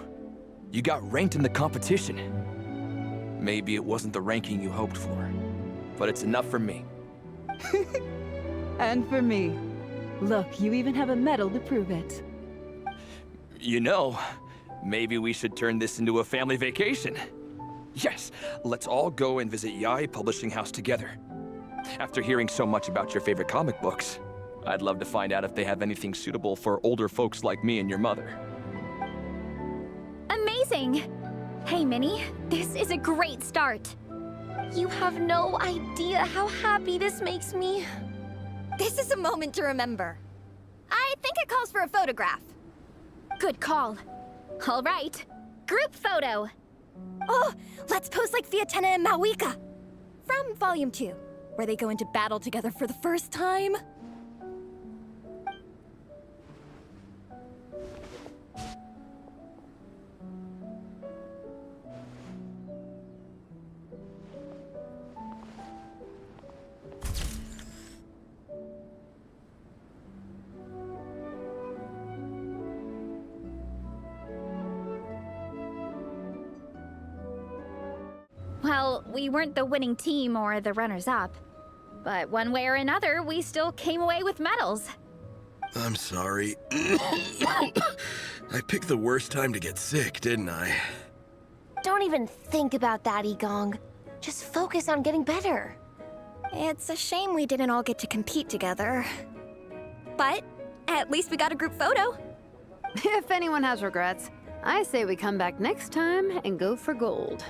You got ranked in the competition. Maybe it wasn't the ranking you hoped for, but it's enough for me. And for me. Look, you even have a medal to prove it. You know, maybe we should turn this into a family vacation. Yes, let's all go and visit Yai Publishing House together. After hearing so much about your favorite comic books, I'd love to find out if they have anything suitable for older folks like me and your mother. Amazing! Hey, Minnie, this is a great start. You have no idea how happy this makes me. This is a moment to remember. I think it calls for a photograph. Good call. All right, group photo. Oh, let's pose like Fiatena and Mawika. From Volume 2, where they go into battle together for the first time. Well, we weren't the winning team or the runners-up. But one way or another, we still came away with medals. I'm sorry. I picked the worst time to get sick, didn't I? Don't even think about that, Igong. Just focus on getting better. It's a shame we didn't all get to compete together. But at least we got a group photo. If anyone has regrets, I say we come back next time and go for gold.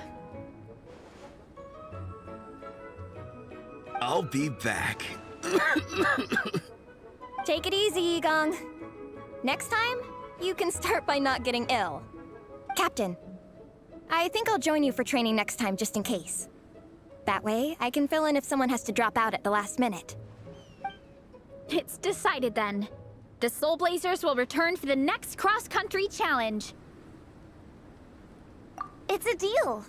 I'll be back. Take it easy, Igong. Next time, you can start by not getting ill. Captain, I think I'll join you for training next time just in case. That way, I can fill in if someone has to drop out at the last minute. It's decided then. The Soulblazers will return for the next cross-country challenge. It's a deal.